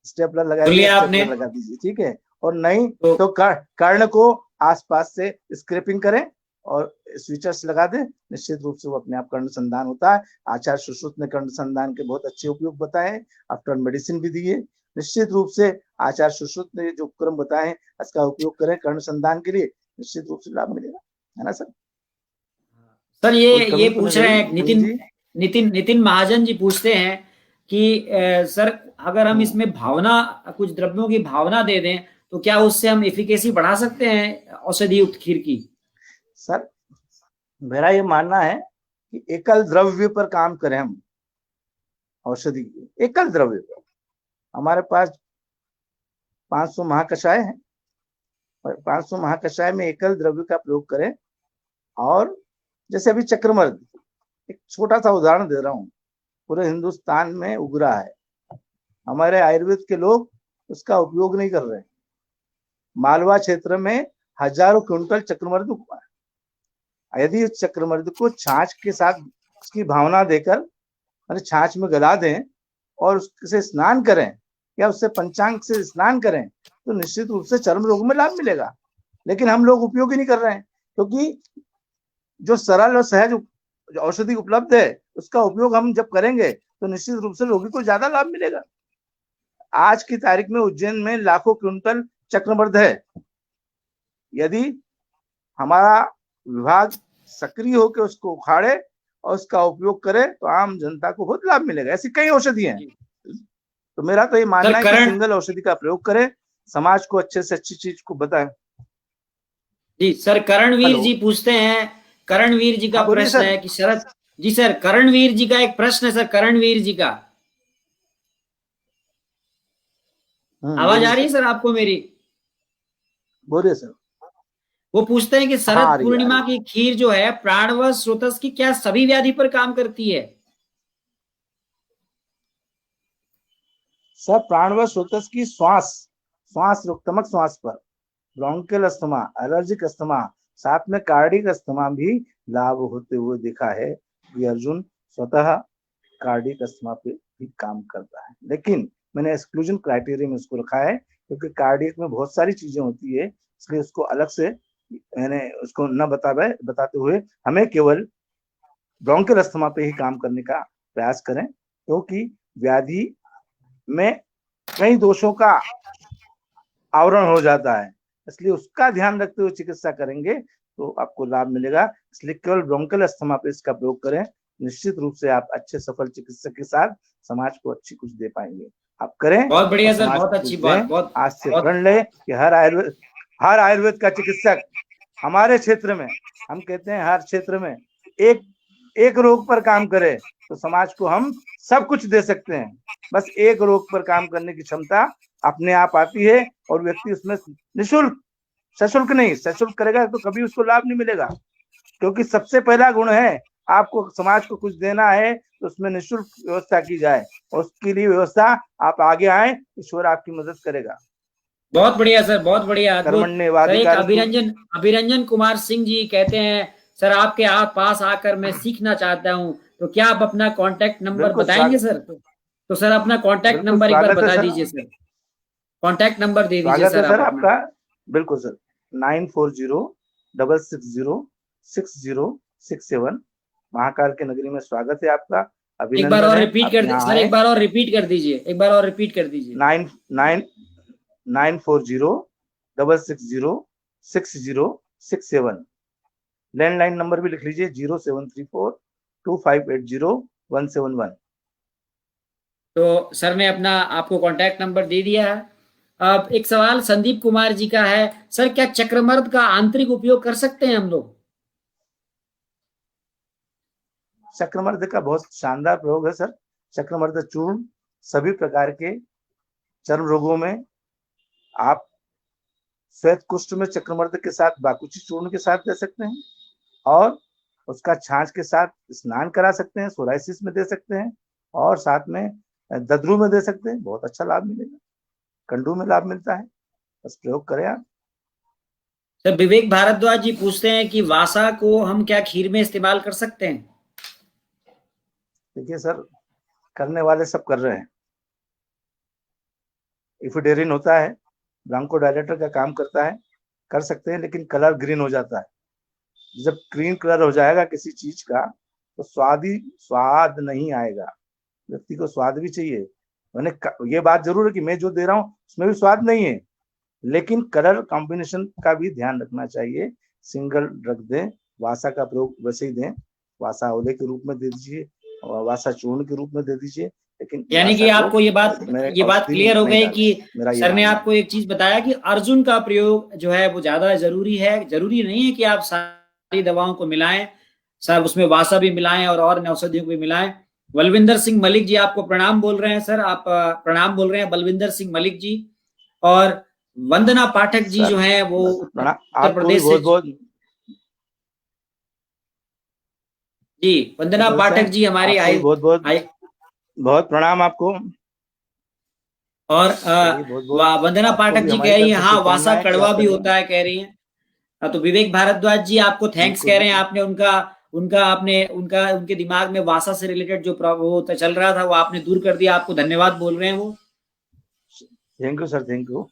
स्टेपलर लगाइए, स्टेपलर लगा दीजिए, ठीक है। और नहीं तो कर्ण को आसपास से स्क्रैपिंग करें और स्विचर्स लगा दें, निश्चित रूप से वो अपने आप कर्ण संधान होता है। आचार्य सुश्रुत ने कर्ण संधान के बहुत अच्छे उपयोग बताए, आफ्टर मेडिसिन भी दिए। निश्चित रूप से आचार्य सुश्रुत ने जो उपक्रम बताए इसका उपयोग करें कर्ण संधान के लिए, निश्चित रूप से लाभ मिलेगा, है ना सर। सर ये पूछ रहे हैं नितिन महाजन जी पूछते हैं कि सर अगर हम इसमें भावना, कुछ द्रव्यों की भावना दे दें तो क्या उससे हम एफिकेसी बढ़ा सकते हैं औषधि युक्त खीर की? सर मेरा ये मानना है कि एकल द्रव्य पर काम करें हम, औषधि एकल द्रव्य पर। हमारे पास 500 महाकषाय है, 500 महाकषाय में एकल द्रव्य का प्रयोग करें। और जैसे अभी चक्रमर्द, एक छोटा सा उदाहरण दे रहा हूँ, पूरे हिंदुस्तान में उग रहा है, हमारे आयुर्वेद के लोग उसका उपयोग नहीं कर रहे। मालवा क्षेत्र में हजारों क्विंटल चक्रमर्द उगा है। यदि उस चक्रमर्द को छाछ के साथ उसकी भावना देकर छाछ में गला दें और उससे स्नान करें या उससे पंचांग से स्नान करें तो निश्चित रूप से चर्म रोग में लाभ मिलेगा। लेकिन हम लोग उपयोग ही नहीं कर रहे हैं, क्योंकि जो सरल और सहज औषधि उपलब्ध है उसका उपयोग हम जब करेंगे तो निश्चित रूप से रोगी को ज्यादा लाभ मिलेगा। आज की तारीख में उज्जैन में लाखों क्विंटल चक्रमर्द है। यदि हमारा विभाग सक्रिय होकर उसको उखाड़े और उसका उपयोग करे तो आम जनता को बहुत लाभ मिलेगा। ऐसी कई औषधियां हैं। तो मेरा तो ये मानना है कि सिंगल औषधि का प्रयोग करें, समाज को अच्छे से अच्छी चीज को बताएं। जी सर, करणवीर जी पूछते हैं, करणवीर जी का प्रश्न है कि शरद जी, सर करणवीर जी का एक प्रश्न है सर, करणवीर जी का आवाज आ रही है सर आपको मेरी? बोलिए सर। वो पूछते हैं कि शरद पूर्णिमा की खीर जो है प्राणव स्रोतस की क्या सभी व्याधि पर काम करती है? सर प्राणव स्रोतस की श्वास रोकथमक श्वास पर, ब्रोंकियल अस्थमा, एलर्जिक अस्थमा, साथ में कार्डिक अस्थमा भी लाभ होते हुए देखा है। कि अर्जुन स्वतः कार्डिक अस्थमा पे भी काम करता है, लेकिन मैंने एक्सक्लूजन क्राइटेरिया में उसको रखा है क्योंकि कार्डियक में बहुत सारी चीजें होती है, इसलिए उसको अलग से मैंने उसको न बताते हुए हमें केवल ब्रोंकियल अस्थमा पे ही काम करने का प्रयास करें, क्योंकि व्याधि में कई दोषों का आवरण हो जाता है, इसलिए उसका ध्यान रखते हुए चिकित्सा करेंगे तो आपको लाभ मिलेगा। इसलिए केवल ब्रोंकियल अस्थमा पे इसका प्रयोग करें, निश्चित रूप से आप अच्छे सफल चिकित्सक के साथ समाज को अच्छी कुछ दे पाएंगे। आप करें, बहुत बढ़िया सर, बहुत अच्छी बात, बहुत आज से प्रण ले कि हर आयुर्वेद का चिकित्सक हमारे क्षेत्र में, हम कहते हैं हर क्षेत्र में एक रोग पर काम करे तो समाज को हम सब कुछ दे सकते हैं। बस एक रोग पर काम करने की क्षमता अपने आप आती है और व्यक्ति उसमें निःशुल्क, सशुल्क नहीं, सशुल्क करेगा तो कभी उसको लाभ नहीं मिलेगा, क्योंकि सबसे पहला गुण है आपको समाज को कुछ देना है तो उसमें निःशुल्क व्यवस्था की जाए, और उसके लिए व्यवस्था आप आगे आए, ईश्वर आपकी मदद करेगा। बहुत बढ़िया सर, बहुत बढ़िया। सर एक अभिरंजन कुमार सिंह जी कहते हैं, सर आपके पास आकर मैं सीखना चाहता हूं, तो क्या आप अपना कांटेक्ट नंबर बताएंगे सर? तो सर अपना कांटेक्ट नंबर एक बार बता दीजिए सर, कांटेक्ट नंबर दे दीजिए सर आपका। बिल्कुल सर, 9406660667। महाकाल के नगरी में स्वागत है आपका। एक बार और रिपीट कर दीजिए सर, एक बार और रिपीट कर दीजिए, एक बार और रिपीट कर दीजिए। 9406660667। लैंडलाइन नंबर भी लिख लीजिए 07342580-171। तो सर ने अपना आपको कांटेक्ट नंबर दे दिया है। अब एक सवाल संदीप कुमार जी का है, सर क्या चक्रमर्द का आंतरिक उपयोग कर सकते हैं हम लोग? चक्रमर्द का बहुत शानदार प्रयोग है सर। चक्रमर्द चूर्ण सभी प्रकार के चर्म रोगों में, आप श्वेत कुष्ठ में चक्रमर्द के साथ बाकुची चूर्ण के साथ दे सकते हैं, और उसका छाछ के साथ स्नान करा सकते हैं, सोराइसिस में दे सकते हैं, और साथ में दद्रू में दे सकते हैं। बहुत अच्छा लाभ मिलेगा, कंडू में लाभ मिलता है, बस प्रयोग करें आप। सर विवेक भारद्वाज जी पूछते हैं कि वासा को हम क्या खीर में इस्तेमाल कर सकते हैं? देखिए सर, करने वाले सब कर रहे हैं। इफिडेरिन होता है, ब्रांकोडायलेटर का काम करता है, कर सकते हैं, लेकिन कलर ग्रीन हो जाता है। जब ग्रीन कलर हो जाएगा किसी चीज का तो स्वाद नहीं आएगा। व्यक्ति को स्वाद भी चाहिए। मैंने ये बात जरूर है कि मैं जो दे रहा हूँ उसमें भी स्वाद नहीं है, लेकिन कलर कॉम्बिनेशन का भी ध्यान रखना चाहिए। सिंगल ड्रग दें, वासा का प्रयोग वैसे ही दें, वासा ओले के रूप में दे दीजिए और वासा चूर्ण के रूप में दे दीजिए। लेकिन यानी कि आपको ये बात क्लियर हो गई कि सर ने आपको एक चीज बताया कि अर्जुन का प्रयोग जो है वो ज्यादा जरूरी है। जरूरी नहीं है कि आप सारी दवाओं को मिलाएं, सर उसमें वासा भी मिलाएं और औषधियों को भी मिलाएं। बलविंदर सिंह मलिक जी आपको प्रणाम बोल रहे हैं सर, आप प्रणाम बोल रहे हैं बलविंदर सिंह मलिक जी। और वंदना पाठक जी जो है वो उत्तर प्रदेश से, जी वंदना पाठक जी हमारी बहुत प्रणाम आपको। और वंदना पाठक जी कह रही है हाँ वासा कड़वा भी होता है, कह रही है। तो विवेक भारद्वाज जी आपको थैंक्स कह रहे हैं, आपने उनके दिमाग में वासा से रिलेटेड जो वो चल रहा था वो आपने दूर कर दिया, आपको धन्यवाद बोल रहे हैं वो। Thank you sir, thank you.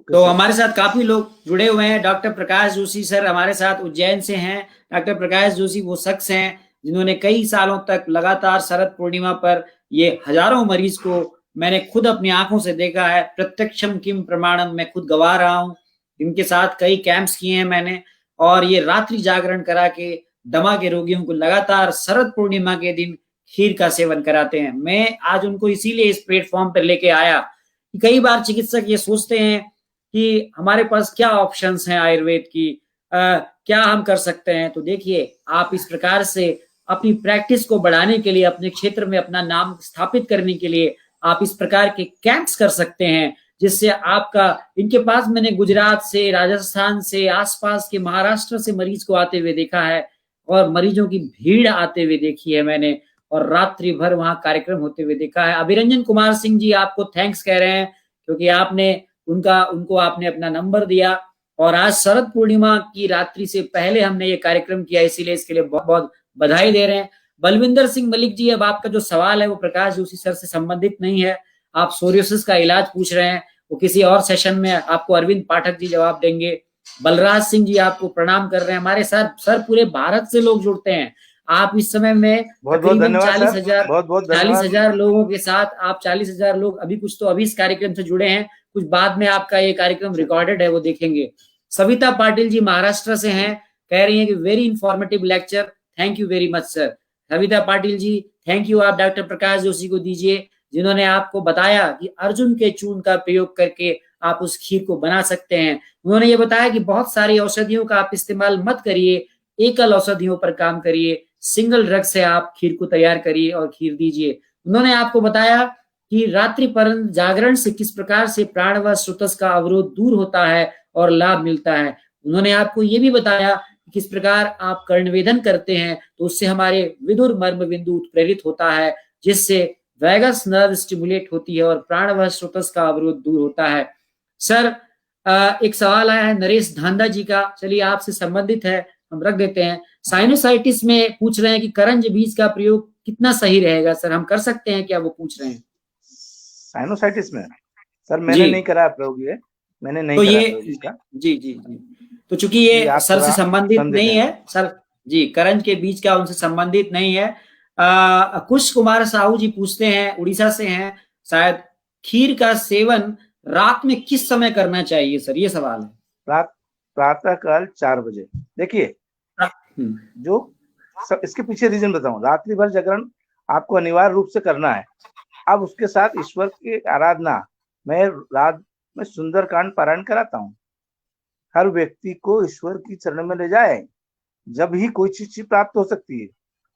तो हमारे साथ काफी लोग जुड़े हुए हैं। डॉक्टर प्रकाश जोशी सर हमारे साथ उज्जैन से हैं। डॉक्टर प्रकाश जोशी वो शख्स हैं जिन्होंने कई सालों तक लगातार शरद पूर्णिमा पर ये हजारों मरीज को मैंने खुद अपनी आंखों से देखा है, प्रत्यक्षम किम प्रमाणम, मैं खुद गवा रहा हूं। इनके साथ कई कैंप्स किए हैं मैंने, और ये रात्रि जागरण करा के दमा के रोगियों को लगातार शरद पूर्णिमा के दिन खीर का सेवन कराते हैं। मैं आज उनको इसीलिए इस प्लेटफॉर्म पर लेके आया कि कई बार चिकित्सक ये सोचते हैं कि हमारे पास क्या ऑप्शंस हैं आयुर्वेद की, क्या हम कर सकते हैं। तो देखिए, आप इस प्रकार से अपनी प्रैक्टिस को बढ़ाने के लिए, अपने क्षेत्र में अपना नाम स्थापित करने के लिए आप इस प्रकार के कैंप्स कर सकते हैं, जिससे आपका, इनके पास मैंने गुजरात से, राजस्थान से, आसपास के महाराष्ट्र से मरीज को आते हुए देखा है, और मरीजों की भीड़ आते हुए देखी है मैंने, और रात्रि भर वहां कार्यक्रम होते हुए देखा है। अभिरंजन कुमार सिंह जी आपको थैंक्स कह रहे हैं क्योंकि आपने उनको आपने अपना नंबर दिया, और आज शरद पूर्णिमा की रात्रि से पहले हमने ये कार्यक्रम किया, इसीलिए इसके लिए बहुत बहुत बधाई दे रहे हैं। बलविंदर सिंह मलिक जी, अब आपका जो सवाल है वो प्रकाश जोशी सर से संबंधित नहीं है, आप सोरियोसिस का इलाज पूछ रहे हैं, वो किसी और सेशन में आपको अरविंद पाठक जी जवाब देंगे। बलराज सिंह जी आपको प्रणाम कर रहे हैं। हमारे साथ सर पूरे भारत से लोग जुड़ते हैं, आप इस समय में बहुत बहुत धन्यवाद सर, बहुत बहुत धन्यवाद। 40,000 लोगों के साथ आप 40,000 लोग अभी कुछ तो अभी इस कार्यक्रम से जुड़े हैं, कुछ बाद में आपका ये कार्यक्रम रिकॉर्डेड है वो देखेंगे। सविता पाटिल जी महाराष्ट्र से हैं, कह रही हैं कि very informative lecture, thank you very much sir. Savita Patil ji thank you, आप डॉक्टर प्रकाश जोशी को दीजिए जिन्होंने आपको बताया कि अर्जुन के चूर्ण का प्रयोग करके आप उस खीर को बना सकते हैं। उन्होंने ये बताया कि बहुत सारी औषधियों का आप इस्तेमाल मत करिए, एकल औषधियों पर काम करिए, सिंगल ड्रग से आप खीर को तैयार करिए और खीर दीजिए। उन्होंने आपको बताया कि रात्रि पर्यंत जागरण से किस प्रकार से प्राण व श्रोतस का अवरोध दूर होता है और लाभ मिलता है। उन्होंने आपको ये भी बताया किस प्रकार आप कर्णवेधन करते हैं तो उससे हमारे विदुर मर्म बिंदु उत्प्रेरित होता है, जिससे वैगस नर्व स्टिमुलेट होती है और प्राण व श्रोतस का अवरोध दूर होता है। सर एक सवाल आया है नरेश धांधा जी का, चलिए आपसे संबंधित है, हम रख देते हैं। साइनोसाइटिस में पूछ रहे हैं कि करंज बीज का प्रयोग कितना सही रहेगा सर, हम कर सकते हैं क्या, वो पूछ रहे हैं। साइनोसाइटिस में सर मैंने नहीं करा प्रयोग, ये मैंने नहीं तो करा ये प्रयोग इसका। जी जी जी, तो चूंकि ये सर से संबंधित नहीं है सर जी, करंज के बीज का उनसे संबंधित नहीं है। कुश कुमार साहू जी पूछते हैं, उड़ीसा से हैं शायद, खीर का सेवन रात में किस समय करना चाहिए सर, ये सवाल है। प्रातः काल 4 बजे। देखिए जो इसके पीछे रीजन बताऊं, रात्रि भर जागरण आपको अनिवार्य रूप से करना है। अब उसके साथ ईश्वर की आराधना, मैं रात में सुंदरकांड पारायण कराता हूँ। हर व्यक्ति को ईश्वर की चरण में ले जाए, जब ही कोई चीज प्राप्त हो सकती है।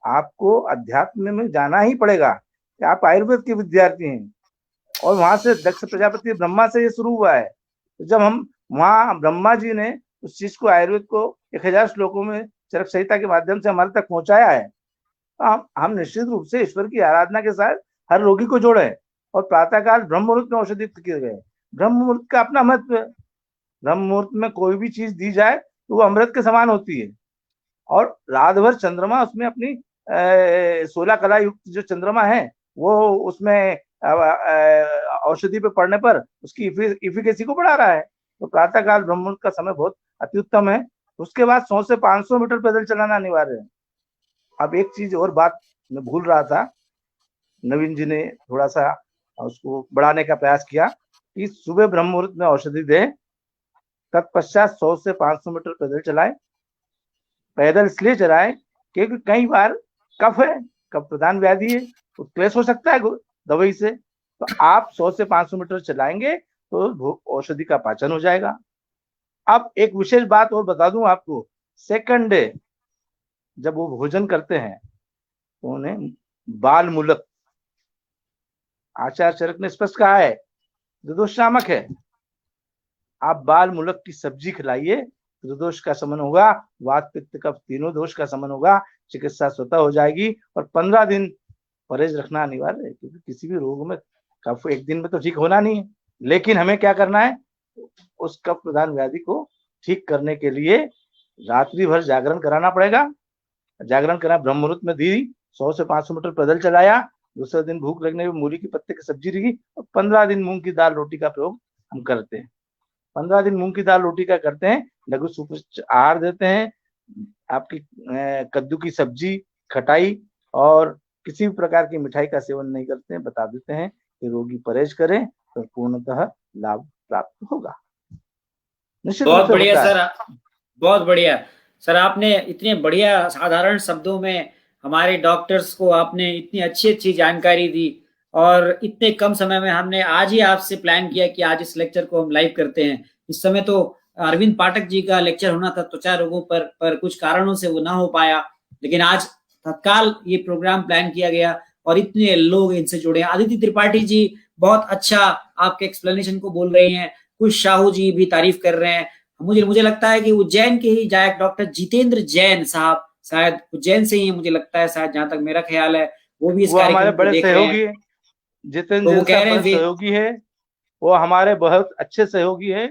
आपको अध्यात्म में जाना ही पड़ेगा कि आप आयुर्वेद के विद्यार्थी हैं और वहां से दक्ष प्रजापति ब्रह्मा से ये शुरू हुआ है। तो जब हम वहां ब्रह्मा जी ने उस चीज को आयुर्वेद को 1000 श्लोकों में चरक संहिता के माध्यम से हमारे तक पहुंचाया है, तो हम निश्चित रूप से ईश्वर की आराधना के साथ हर रोगी को जोड़े। और प्रातःकाल ब्रह्म मुहूर्त में औषधि किए गए। ब्रह्म मुहूर्त का अपना महत्व है। ब्रह्म मुहूर्त में कोई भी चीज दी जाए तो वो अमृत के समान होती है। और रात भर चंद्रमा उसमें अपनी 16 कला युक्त जो चंद्रमा है वो उसमें औषधि पे पड़ने पर उसकी इफिकेसी को बढ़ा रहा है। तो प्रातःकाल ब्रह्म मुहूर्त का समय बहुत अत्युत्तम है। उसके बाद 100 से 500 मीटर पैदल चलाना अनिवार्य है। अब एक चीज और बात मैं भूल रहा था, नवीन जी ने थोड़ा सा उसको बढ़ाने का प्रयास किया कि सुबह ब्रह्म मुहूर्त में औषधि दे, तत्पश्चात 100 से 500 मीटर पैदल चलाए। पैदल इसलिए चलाए क्योंकि कई बार कफ है, कफ प्रधान व्याधि है, उत्क्लेश हो सकता है दवाई से। तो आप 100 से 500 मीटर चलाएंगे तो औषधि का पाचन हो जाएगा। अब एक विशेष बात और बता दूं आपको, सेकंड डे जब वो भोजन करते हैं तो उन्हें बाल मूलक, आचार्य चरक ने स्पष्ट कहा है, त्रिदोष नामक है, आप बाल मूलक की सब्जी खिलाइए, त्रिदोष का शमन होगा, वात पित्त कफ तीनों दोष का शमन होगा, चिकित्सा स्वतः हो जाएगी। और 15 दिन परहेज रखना अनिवार्य है, क्योंकि किसी भी रोग में कफ एक दिन में तो ठीक होना नहीं है। लेकिन हमें क्या करना है, उस कफ प्रधान व्याधि को ठीक करने के लिए रात्रि भर जागरण कराना पड़ेगा। जागरण करा, ब्रह्म मुहूर्त में दी, 100 से 500 मीटर पैदल चलाया, दूसरे दिन भूख लगने पर मूली की पत्ते की सब्जी रही, और 15 दिन मूंग की दाल रोटी का प्रयोग हम करते हैं। 15 दिन मूंग की दाल रोटी का करते हैं, लघु सूक्ष्म आहार देते हैं, आपकी कद्दू की सब्जी, खटाई और किसी भी प्रकार की मिठाई का सेवन नहीं करते हैं। बता देते हैं कि रोगी परहेज करें तो पूर्णतः लाभ प्राप्त होगा। बहुत बढ़िया सर, बहुत बढ़िया सर, आपने इतने बढ़िया साधारण शब्दों में हमारे डॉक्टर्स को आपने इतनी अच्छी अच्छी जानकारी दी, और इतने कम समय में हमने आज ही आपसे प्लान किया कि आज इस लेक्चर को हम लाइव करते हैं। इस समय तो अरविंद पाठक जी का लेक्चर होना था त्वचा रोगों पर कुछ कारणों से वो ना हो पाया, लेकिन आज तत्काल ये प्रोग्राम प्लान किया गया और इतने लोग इनसे जुड़े हैं। आदित्य त्रिपाठी जी बहुत अच्छा आपके एक्सप्लेनेशन को बोल रही हैं, कुछ साहू जी भी तारीफ कर रहे हैं। मुझे लगता है कि उज्जैन के ही जायक डॉक्टर जितेंद्र जैन साहब, शायद उज्जैन से ही है मुझे लगता है, शायद जहां तक मेरा ख्याल है, वो भी इस कार्यक्रम को देख रहे हैं। जितेंद्र जैन साहब सहयोगी है, वो हमारे बहुत अच्छे सहयोगी है।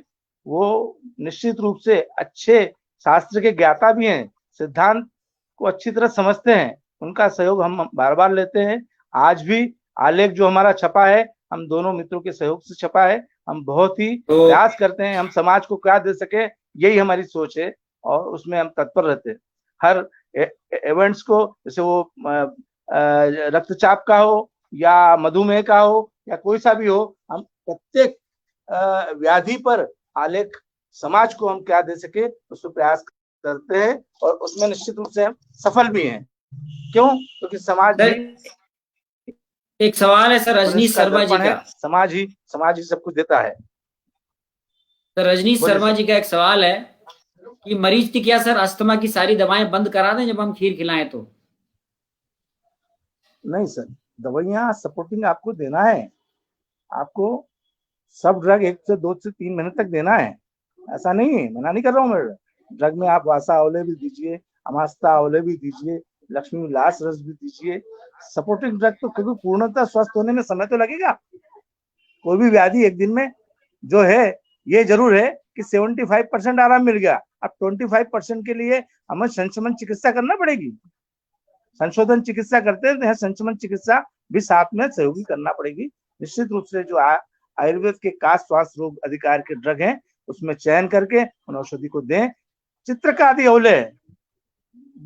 वो निश्चित रूप से अच्छे शास्त्र के ज्ञाता भी हैं, सिद्धांत को अच्छी तरह समझते हैं। उनका सहयोग हम बार बार लेते हैं। आज भी आलेख जो हमारा छपा है, हम दोनों मित्रों के सहयोग से छपा है। हम बहुत ही प्रयास करते हैं, हम समाज को क्या दे सके, यही हमारी सोच है और उसमें हम तत्पर रहते हैं। हर इवेंट्स को, जैसे वो रक्तचाप का हो या मधुमेह का हो या कोई सा भी हो, हम प्रत्येक व्याधि पर आलेख समाज को हम क्या दे सके उस पर प्रयास करते हैं, और उसमें निश्चित रूप से हम सफल भी हैं। क्यों? क्योंकि समाज एक सवाल है सर रजनीश शर्मा जी का, समाज ही सब कुछ देता है। सर रजनीश शर्मा जी का एक सवाल है कि मरीज की क्या सर अस्थमा की सारी दवाएं बंद करा दें जब हम खीर खिलाएं तो? नहीं सर, दवाइयां सपोर्टिंग आपको देना है, आपको सब ड्रग 1 से 2 से 3 महीने तक देना है, ऐसा नहीं है, मना नहीं कर रहा हूँ मैं। ड्रग में आप वासा आंवले भी दीजिए, अमास्ता आंवले भी दीजिए, लक्ष्मी विलास रस भी दीजिए, सपोर्टिंग ड्रग तो, क्योंकि पूर्णतः स्वस्थ होने में समय तो लगेगा। कोई भी व्याधि एक दिन में जो है, ये जरूर है कि 75% आराम मिल गया, अब 25% के लिए हमें संशोधन चिकित्सा करना पड़ेगी। संशोधन चिकित्सा करते हैं, संशोधन चिकित्सा भी साथ में सहयोगी करना पड़ेगी। निश्चित रूप से जो आयुर्वेद के कास्ट स्वास्थ्य रोग अधिकार के ड्रग हैं उसमें चयन करके उन औषधि को दें। चित्रकादि आंवले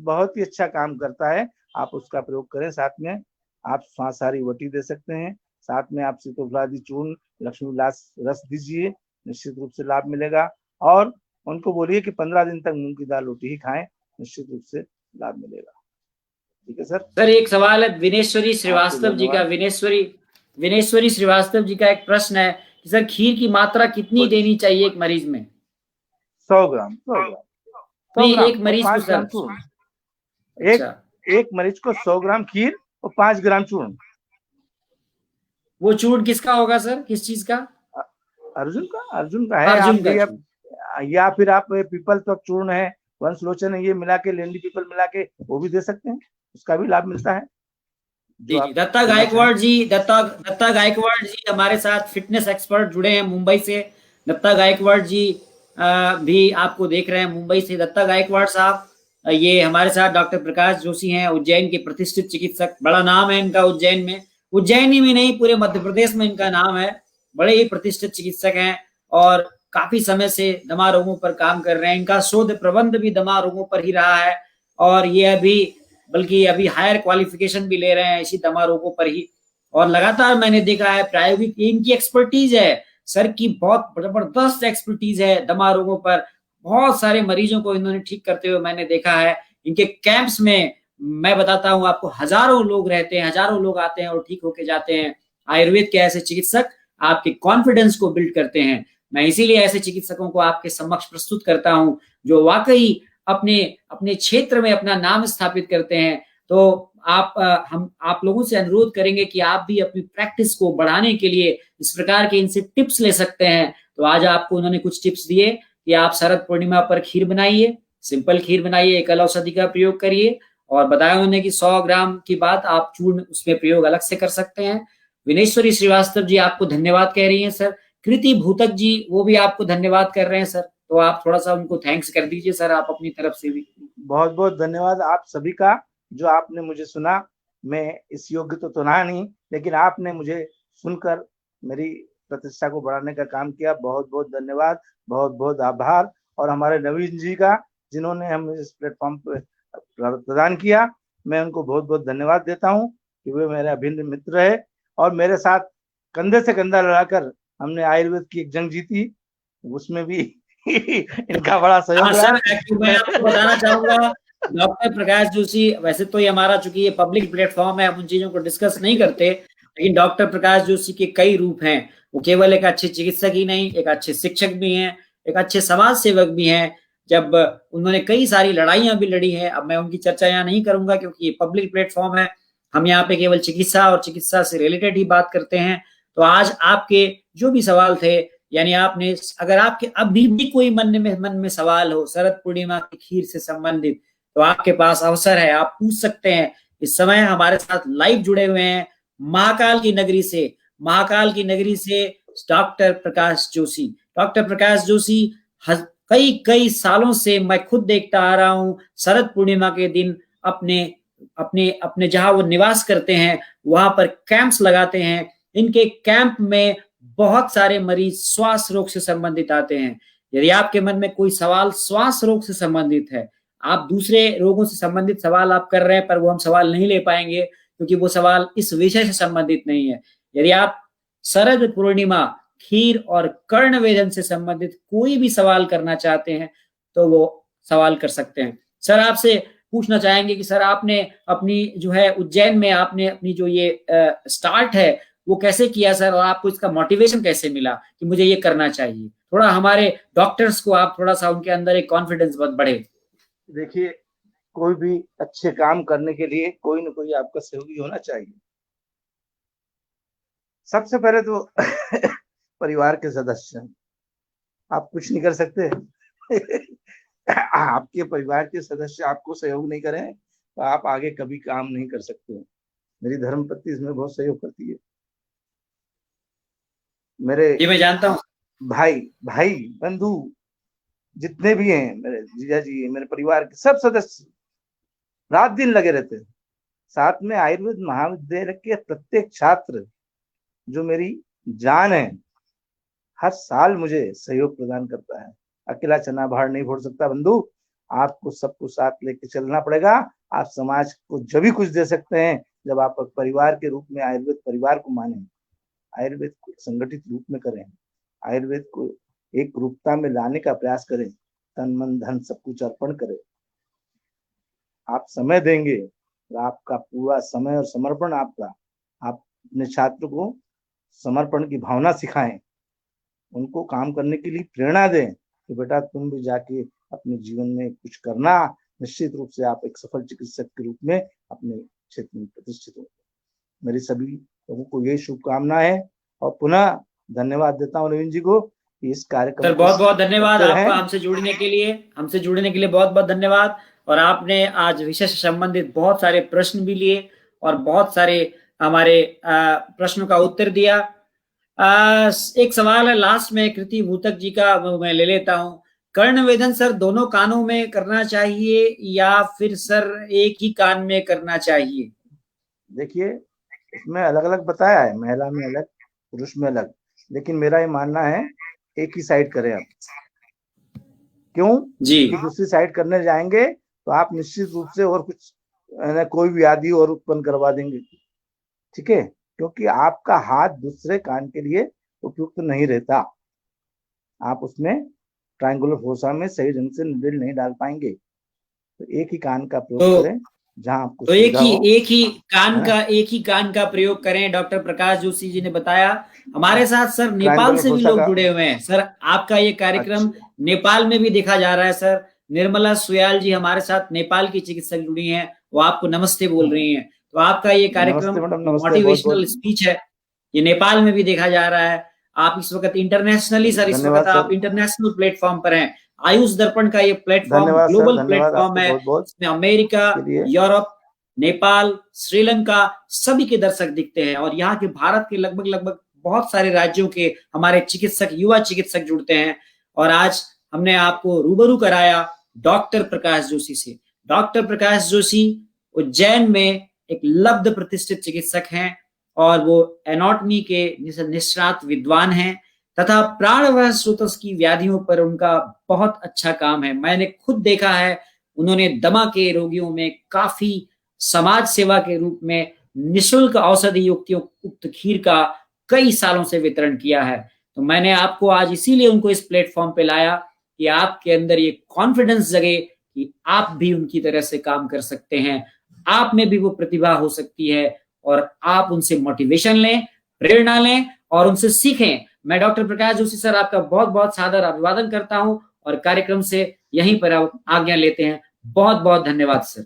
बहुत ही अच्छा काम करता है, आप उसका प्रयोग करें। साथ में आप श्वासाहारी वटी दे सकते हैं, साथ में आप सीतोफलादी चूर्ण, लक्ष्मी विलास रस दीजिए, निश्चित रूप से लाभ मिलेगा। और उनको बोलिए कि 15 दिन तक मूंग की दाल रोटी ही खाएं, निश्चित रूप से लाभ मिलेगा। ठीक है सर। सर एक सवाल है विनेश्वरी श्रीवास्तव जी का, विनेश्वरी श्रीवास्तव जी का एक प्रश्न है कि सर खीर की मात्रा कितनी देनी चाहिए एक मरीज में? 100 ग्राम। नहीं, एक मरीज को सर, एक मरीज को 100 ग्राम खीर और 5 ग्राम चूर्ण। वो चूर्ण किसका होगा सर, किस चीज का? अर्जुन का है। या फिर आप पीपल तो चूर्ण है, वंशलोचन है, ये मिला के, लेंडी पीपल मिला के वो भी दे सकते हैं, उसका भी लाभ मिलता है। दत्ता गायकवाड़ जी हमारे साथ फिटनेस एक्सपर्ट जुड़े हैं मुंबई से। दत्ता गायकवाड़ जी भी आपको देख रहे हैं मुंबई से। दत्ता गायकवाड़ साहब, ये हमारे साथ डॉक्टर प्रकाश जोशी हैं, उज्जैन के प्रतिष्ठित चिकित्सक, बड़ा नाम है इनका उज्जैन में, उज्जैन ही में नहीं पूरे मध्य प्रदेश में इनका नाम है, बड़े ही प्रतिष्ठित चिकित्सक हैं और काफी समय से दमा रोगों पर काम कर रहे हैं। इनका शोध प्रबंध भी दमा रोगों पर ही रहा है और ये बल्कि अभी हायर क्वालिफिकेशन भी ले रहे हैं इसी दमा रोगों पर ही, और लगातार मैंने देखा है प्रायोगिक इनकी एक्सपर्टीज है सर की, बहुत जबरदस्त एक्सपर्टीज है दमा रोगों पर। बहुत सारे मरीजों को इन्होंने ठीक करते हुए मैंने देखा है। इनके कैंप्स में मैं बताता हूं आपको, हजारों लोग रहते हैं, हजारों लोग आते हैं और ठीक होके जाते हैं। आयुर्वेद के ऐसे चिकित्सक आपके कॉन्फिडेंस को बिल्ड करते हैं। मैं इसीलिए ऐसे चिकित्सकों को आपके समक्ष प्रस्तुत करता हूं जो वाकई अपने क्षेत्र में अपना नाम स्थापित करते हैं। तो हम आप लोगों से अनुरोध करेंगे कि आप भी अपनी प्रैक्टिस को बढ़ाने के लिए इस प्रकार के इनसे टिप्स ले सकते हैं। तो आज आपको उन्होंने कुछ टिप्स दिए कि आप शरद पूर्णिमा पर खीर बनाइए, सिंपल खीर बनाइए, एकल औषधि का प्रयोग करिए, और बताया उन्होंने कि 100 ग्राम की बात आप चूर्ण उसमें प्रयोग अलग से कर सकते हैं। विनेश्वरी श्रीवास्तव जी आपको धन्यवाद कह रही हैं सर। कृति भूतक जी वो भी आपको धन्यवाद कर रहे हैं सर, तो आप थोड़ा सा उनको थैंक्स कर दीजिए सर आप अपनी तरफ से भी। बहुत बहुत धन्यवाद आप सभी का, जो आपने मुझे सुना। मैं इस योग्य तो ना नहीं, लेकिन आपने मुझे सुनकर मेरी प्रतिष्ठा को बढ़ाने का काम किया। बहुत बहुत धन्यवाद, बहुत बहुत आभार। और हमारे नवीन जी का, जिन्होंने हमें इस प्लेटफॉर्म पर प्रदान किया, मैं उनको बहुत बहुत धन्यवाद देता हूँ कि वे मेरे अभिन्न मित्र है और मेरे साथ कंधे से कंधा लड़ाकर हमने आयुर्वेद की एक जंग जीती, उसमें भी इनका बड़ा सहयोग रहा। मैं आपको बताना चाहूंगा डॉक्टर प्रकाश जोशी, वैसे तो ये हमारा चूंकि ये पब्लिक प्लेटफॉर्म है, हम उन चीजों को डिस्कस नहीं करते, लेकिन डॉक्टर प्रकाश जोशी के कई रूप हैं। वो केवल एक अच्छे चिकित्सक ही नहीं, एक अच्छे शिक्षक भी हैं, एक अच्छे समाज सेवक भी हैं। जब उन्होंने कई सारी लड़ाइयां भी लड़ी हैं, अब मैं उनकी चर्चा यहाँ नहीं करूंगा क्योंकि ये पब्लिक प्लेटफॉर्म है, हम यहाँ पे केवल चिकित्सा और चिकित्सा से रिलेटेड ही बात करते हैं। तो आज आपके जो भी सवाल थे, यानी आपने, अगर आपके अभी भी कोई मन में सवाल हो शरद पूर्णिमा की खीर से संबंधित, तो आपके पास अवसर है, आप पूछ सकते हैं। इस समय हमारे साथ लाइव जुड़े हुए हैं महाकाल की नगरी से डॉक्टर प्रकाश जोशी। डॉक्टर प्रकाश जोशी कई सालों से मैं खुद देखता आ रहा हूं, शरद पूर्णिमा के दिन अपने जहां वो निवास करते हैं वहां पर कैंप्स लगाते हैं। इनके कैंप में बहुत सारे मरीज श्वास रोग से संबंधित आते हैं। यदि आपके मन में कोई सवाल श्वास रोग से संबंधित है, आप दूसरे रोगों से संबंधित सवाल आप कर रहे हैं, पर वो हम सवाल नहीं ले पाएंगे क्योंकि वो सवाल इस विषय से संबंधित नहीं है। यदि आप शरद पूर्णिमा, खीर और कर्ण वेदन से संबंधित कोई भी सवाल करना चाहते हैं तो वो सवाल कर सकते हैं। सर आपसे पूछना चाहेंगे कि सर आपने अपनी जो है उज्जैन में आपने अपनी जो ये स्टार्ट है वो कैसे किया सर, और आपको इसका मोटिवेशन कैसे मिला कि मुझे ये करना चाहिए? थोड़ा हमारे डॉक्टर्स को आप थोड़ा सा उनके अंदर एक कॉन्फिडेंस बढ़े। देखिए, कोई भी अच्छे काम करने के लिए कोई ना कोई आपका सहयोगी होना चाहिए। सबसे पहले तो परिवार के सदस्य, आप कुछ नहीं कर सकते। आपके परिवार के सदस्य आपको सहयोग नहीं करें तो आप आगे कभी काम नहीं कर सकते। मेरी धर्मपत्नी इसमें बहुत सहयोग करती है। मेरे ये मैं जानता हूँ। भाई बंधु जितने भी हैं, मेरे जीजा जी, मेरे परिवार के सब सदस्य रात दिन लगे रहते हैं। साथ में आयुर्वेद महाविद्यालय के प्रत्येक छात्र जो मेरी जान है, हर साल मुझे सहयोग प्रदान करता है। अकेला चना भार नहीं फोड़ सकता बंधु, आपको सबको साथ लेके चलना पड़ेगा। आप समाज को जब भी कुछ दे सकते हैं जब आप परिवार के रूप में आयुर्वेद परिवार को माने, आयुर्वेद को संगठित रूप में करें, आयुर्वेद को एक रूपता में लाने का प्रयास करें, तन मन धन सब कुछ अर्पण करें। आप समय देंगे तो आपका पूरा समय और समर्पण आपका, आप अपने छात्र को समर्पण की भावना सिखाएं, उनको काम करने के लिए प्रेरणा दें कि बेटा तुम भी जाके अपने जीवन में कुछ करना, निश्चित रूप से आप एक सफल चिकित्सक के रूप में अपने क्षेत्र में प्रतिष्ठित होंगे। मेरी सभी लोगों को यही शुभकामना है और पुनः धन्यवाद देता हूँ नवीन जी को कि इस कार्यक्रम सर बहुत बहुत धन्यवाद आपका हमसे जुड़ने के लिए बहुत बहुत धन्यवाद। और आपने आज विषय से संबंधित बहुत सारे प्रश्न भी लिए और बहुत सारे हमारे प्रश्नों का उत्तर दिया। एक सवाल है लास्ट में कृति भूतक जी का, मैं ले लेता हूँ। कर्ण वेदन सर दोनों कानों में करना चाहिए या फिर सर एक ही कान में करना चाहिए? देखिए, इसमें अलग अलग बताया है, महिला में अलग, पुरुष में अलग, लेकिन मेरा ये मानना है एक ही साइड करें आप। क्यों जी? क्योंकि दूसरी साइड करने जाएंगे तो आप निश्चित रूप से और कुछ कोई व्याधि और उत्पन्न करवा देंगे। ठीक है, क्योंकि आपका हाथ दूसरे कान के लिए उपयुक्त नहीं रहता। आप उसमें ट्रायंगुलर फोसा में सही ढंग से नीडल नहीं डाल पाएंगे। तो एक ही कान का प्रयोग करें जहां आपको तो एक ही कान का प्रयोग करें। डॉक्टर प्रकाश जोशी जी ने बताया। हमारे साथ सर नेपाल से भी लोग जुड़े हुए हैं। सर आपका ये कार्यक्रम नेपाल में भी देखा जा रहा है। सर निर्मला सुयाल जी हमारे साथ नेपाल की चिकित्सक जुड़ी हैं, वो आपको नमस्ते बोल रही हैं। तो आपका ये कार्यक्रम मोटिवेशनल स्पीच है, ये नेपाल में भी देखा जा रहा है। आप इस वक्त इंटरनेशनली सर इस वक्त आप इंटरनेशनल प्लेटफॉर्म पर हैं। आयुष दर्पण का ये प्लेटफॉर्म ग्लोबल प्लेटफॉर्म है, इसमें अमेरिका, यूरोप, नेपाल, श्रीलंका सभी के दर्शक दिखते हैं और यहाँ के भारत के लगभग बहुत सारे राज्यों के हमारे चिकित्सक, युवा चिकित्सक जुड़ते हैं। और आज हमने आपको रूबरू कराया डॉक्टर प्रकाश जोशी से। डॉक्टर प्रकाश जोशी उज्जैन में एक लब्ध प्रतिष्ठित चिकित्सक हैं और वो एनाटॉमी के निष्णात विद्वान हैं तथा प्राणवायु स्रोतों की व्याधियों पर उनका बहुत अच्छा काम है। मैंने खुद देखा है, उन्होंने दमा के रोगियों में काफी समाज सेवा के रूप में निःशुल्क औषधि युक्त खीर का कई सालों से वितरण किया है। तो मैंने आपको आज इसीलिए उनको इस प्लेटफॉर्म पे लाया कि आपके अंदर ये कॉन्फिडेंस जगे कि आप भी उनकी तरह से काम कर सकते हैं, आप में भी वो प्रतिभा हो सकती है और आप उनसे मोटिवेशन लें, प्रेरणा लें और उनसे सीखें। मैं डॉक्टर प्रकाश जोशी सर आपका बहुत बहुत सादर अभिवादन करता हूं और कार्यक्रम से यहीं पर आज्ञा लेते हैं। बहुत बहुत धन्यवाद सर।